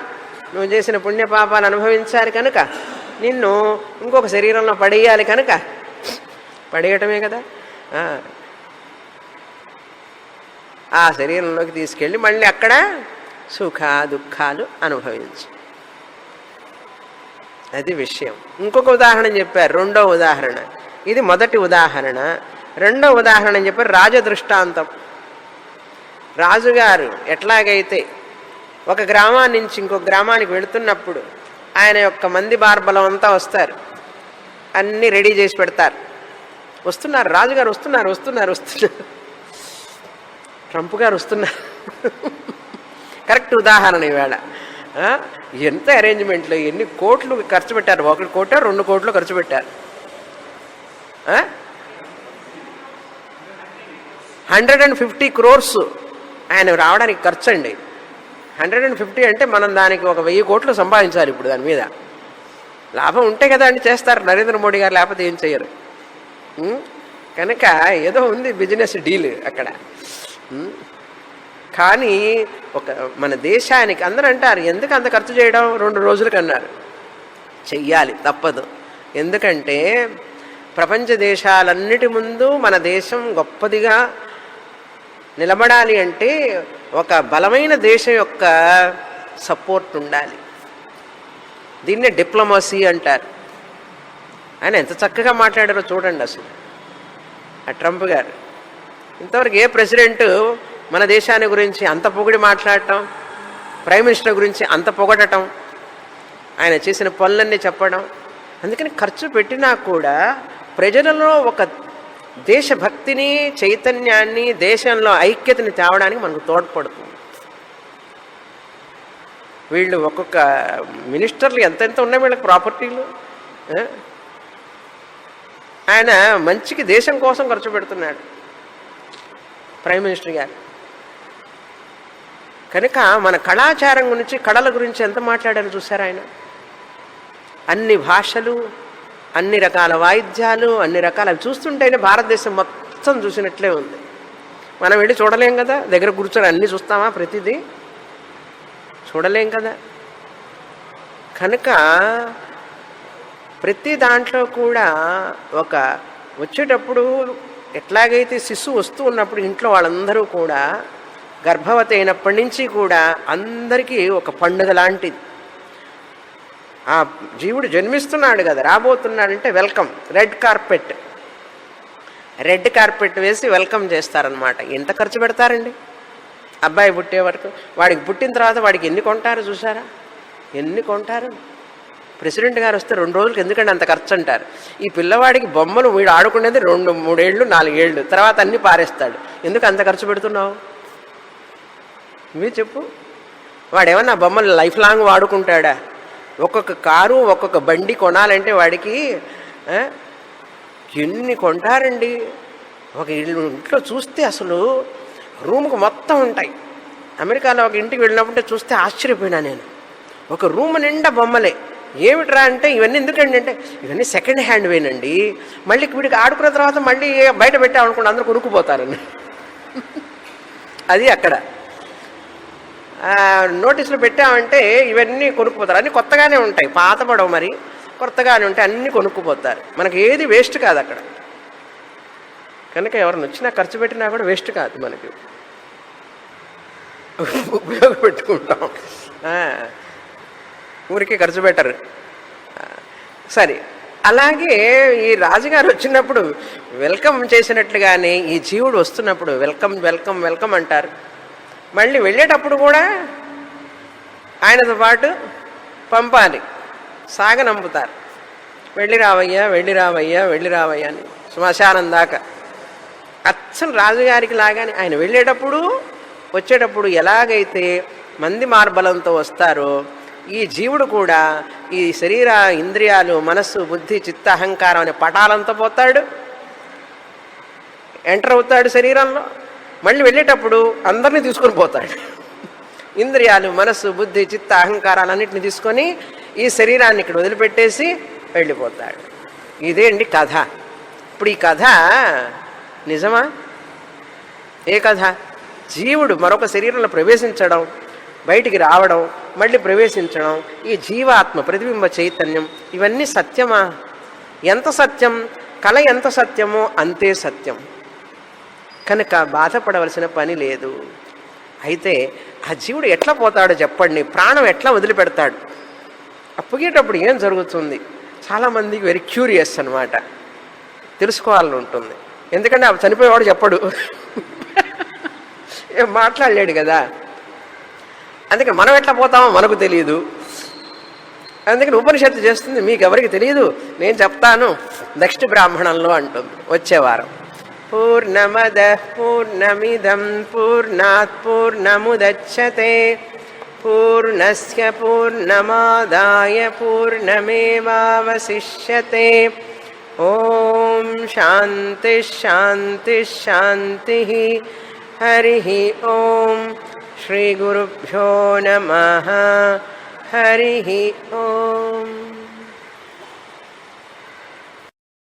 నువ్వు చేసిన పుణ్యపాపాలు అనుభవించాలి కనుక నిన్ను ఇంకొక శరీరంలో పడేయాలి కనుక పడేయటమే కదా, ఆ శరీరంలోకి తీసుకెళ్ళి మళ్ళీ అక్కడ సుఖ దుఃఖాలు అనుభవించు. అది విషయం. ఇంకొక ఉదాహరణ చెప్పారు, 2వ ఉదాహరణ. ఇది మొదటి ఉదాహరణ. 2వ ఉదాహరణ చెప్పారు రాజదృష్టాంతం. రాజుగారు ఎట్లాగైతే ఒక గ్రామాన్ని నుంచి ఇంకొక గ్రామానికి వెళుతున్నప్పుడు ఆయన యొక్క మంది బార్బలం అంతా వస్తారు, అన్నీ రెడీ చేసి పెడతారు. వస్తున్నారు, రాజుగారు వస్తున్నారు వస్తున్నారు వస్తున్నారు, ట్రంప్ గారు వస్తున్నారు. కరెక్ట్ ఉదాహరణ ఈవేళ. ఎంత అరేంజ్మెంట్లు, ఎన్ని కోట్లు ఖర్చు పెట్టారు. 1 కోటో 2 కోట్లు ఖర్చు పెట్టారు. 150 crores ఆయన రావడానికి ఖర్చు అండి. 150 అంటే మనం దానికి 1000 కోట్లు సంపాదించాలి ఇప్పుడు దాని మీద. లాభం ఉంటే కదా అండి చేస్తారు నరేంద్ర మోడీ గారు, లేకపోతే ఏం చేయరు. కనుక ఏదో ఉంది బిజినెస్ డీల్ అక్కడ. కానీ మన దేశానికి అందరూ అంటారు ఎందుకు అంత ఖర్చు చేయడం, 2 రోజులకు అన్నారు. చెయ్యాలి, తప్పదు. ఎందుకంటే ప్రపంచ దేశాలన్నిటి ముందు మన దేశం గొప్పదిగా నిలబడాలి అంటే ఒక బలమైన దేశం యొక్క సపోర్ట్ ఉండాలి. దీన్నే డిప్లొమసీ అంటారు. ఆయన ఎంత చక్కగా మాట్లాడారో చూడండి. అసలు ఆ ట్రంప్ గారు ఇంతవరకు ఏ ప్రెసిడెంట్ మన దేశాన్ని గురించి అంత పొగిడి మాట్లాడటం, ప్రైమ్ మినిస్టర్ గురించి అంత పొగడటం, ఆయన చేసిన పనులన్నీ చెప్పడం. అందుకని ఖర్చు పెట్టినా కూడా ప్రజలలో ఒక దేశభక్తిని, చైతన్యాన్ని, దేశంలో ఐక్యతని తేవడానికి మనకు తోడ్పడుతుంది. వీళ్ళు ఒక్కొక్క మినిస్టర్లు ఎంతెంత ఉన్నాయి వీళ్ళకి ప్రాపర్టీలు. ఆయన మంచికి దేశం కోసం ఖర్చు పెడుతున్నాడు ప్రైమ్ మినిస్టర్ గారు. కనుక మన కళాచారం గురించి, కళల గురించి ఎంత మాట్లాడారో చూసారు ఆయన. అన్ని భాషలు, అన్ని రకాల వాయిద్యాలు, అన్ని రకాల చూస్తుంటేనే భారతదేశం మొత్తం చూసినట్లే ఉంది. మనం వెళ్ళి చూడలేం కదా, దగ్గర కూర్చొని అన్నీ చూస్తామా? ప్రతిదీ చూడలేం కదా. కనుక ప్రతి దాంట్లో కూడా వచ్చేటప్పుడు ఎట్లాగైతే శిశువు వస్తూ ఉన్నప్పుడు ఇంట్లో వాళ్ళందరూ కూడా గర్భవతి అయినప్పటి నుంచి కూడా అందరికీ ఒక పండుగ లాంటిది. ఆ జీవుడు జన్మిస్తున్నాడు కదా, రాబోతున్నాడంటే వెల్కమ్. రెడ్ కార్పెట్ వేసి వెల్కమ్ చేస్తారనమాట. ఎంత ఖర్చు పెడతారండి అబ్బాయి పుట్టే వరకు? వాడికి పుట్టిన తర్వాత వాడికి ఎన్ని కొంటారు చూసారా, ఎన్ని కొంటారు. ప్రెసిడెంట్ గారు వస్తే 2 రోజులకి ఎందుకంటే అంత ఖర్చు అంటారు. ఈ పిల్లవాడికి బొమ్మలు వీడు ఆడుకునేది 2, 3 ఏళ్ళు 4 ఏళ్ళు, తర్వాత అన్నీ పారేస్తాడు. ఎందుకు అంత ఖర్చు పెడుతున్నావు ఇవి చెప్పు. వాడేమన్నా బొమ్మలు లైఫ్ లాంగ్ వాడుకుంటాడా? ఒక్కొక్క కారు ఒక్కొక్క బండి కొనాలంటే వాడికి ఎన్ని కొంటారండి. ఒక ఇంట్లో చూస్తే అసలు రూమ్కి మొత్తం ఉంటాయి. అమెరికాలో ఒక ఇంటికి వెళ్ళినప్పుడే చూస్తే ఆశ్చర్యపోయినా నేను. ఒక రూమ్ నిండా బొమ్మలే. ఏమిట్రా అంటే ఇవన్నీ ఎందుకండి అంటే ఇవన్నీ సెకండ్ హ్యాండ్ వేనండి, మళ్ళీ వీడికి ఆడుకున్న తర్వాత మళ్ళీ బయట పెట్టామనుకోండి అందరూ కొనుక్కుపోతారని. అది అక్కడ నోటీసులు పెట్టామంటే ఇవన్నీ కొనుక్కుపోతారు. అన్నీ కొత్తగానే ఉంటాయి, పాత పడవు, మరి కొత్తగానే ఉంటాయి, అన్నీ కొనుక్కుపోతారు. మనకి ఏది వేస్ట్ కాదు అక్కడ. కనుక ఎవరిని వచ్చినా ఖర్చు పెట్టినా కూడా వేస్ట్ కాదు, మనకి ఉపయోగపెట్టుకుంటాం. ఊరికి ఖర్చు పెట్టరు. సరే, అలాగే ఈ రాజుగారు వచ్చినప్పుడు వెల్కమ్ చేసినట్లుగానే ఈ జీవుడు వస్తున్నప్పుడు వెల్కమ్ వెల్కమ్ వెల్కమ్ అంటారు. మళ్ళీ వెళ్ళేటప్పుడు కూడా ఆయనతో పాటు పంపాలి, సాగనంపుతారు. వెళ్ళి రావయ్యా వెళ్ళి రావయ్యా వెళ్ళి రావయ్యా అని శ్మశానం దాకా. అచ్చలు రాజుగారికి లాగానే ఆయన వెళ్ళేటప్పుడు వచ్చేటప్పుడు ఎలాగైతే మంది మార్బలంతో వస్తారో ఈ జీవుడు కూడా ఈ శరీర ఇంద్రియాలు మనస్సు బుద్ధి చిత్త అహంకారం అనే పటాలంతో పోతాడు, ఎంటర్ అవుతాడు శరీరంలో. మళ్ళీ వెళ్ళేటప్పుడు అందరినీ తీసుకొని పోతాడు. ఇంద్రియాలు మనస్సు బుద్ధి చిత్త అహంకారాలన్నింటినీ తీసుకొని ఈ శరీరాన్ని ఇక్కడ వదిలిపెట్టేసి వెళ్ళిపోతాడు. ఇదే అండి కథ. ఇప్పుడు ఈ కథ నిజమా? ఏ కథ? జీవుడు మరొక శరీరంలో ప్రవేశించడం, బయటికి రావడం, మళ్ళీ ప్రవేశించడం, ఈ జీవాత్మ ప్రతిబింబ చైతన్యం, ఇవన్నీ సత్యమా? ఎంత సత్యం? కళ ఎంత సత్యమో అంతే సత్యం. కనుక బాధపడవలసిన పని లేదు. అయితే ఆ జీవుడు ఎట్లా పోతాడో చెప్పండి, ప్రాణం ఎట్లా వదిలిపెడతాడు, అప్పగేటప్పుడు ఏం జరుగుతుంది? చాలామందికి వెరీ క్యూరియస్ అనమాట, తెలుసుకోవాలని ఉంటుంది. ఎందుకంటే ఆ చనిపోయేవాడు చెప్పడు, ఏం మాట్లాడలేడు కదా. అందుకని మనం ఎట్లా పోతామో మనకు తెలియదు. అందుకని ఉపనిషత్తు చేస్తుంది, మీకు ఎవరికి తెలియదు, నేను చెప్తాను నెక్స్ట్ బ్రాహ్మణంలో అంటుంది వచ్చేవారం. పూర్ణమద పూర్ణమిదం పూర్ణాత్ పూర్ణముదచ్యతే పూర్ణస్య పూర్ణమాదాయ పూర్ణమేవావశిష్యతే. ఓం శాంతి శాంతి శాంతి. హరి ఓం. శ్రీ గురుభ్యో నమః. హరి ఓం.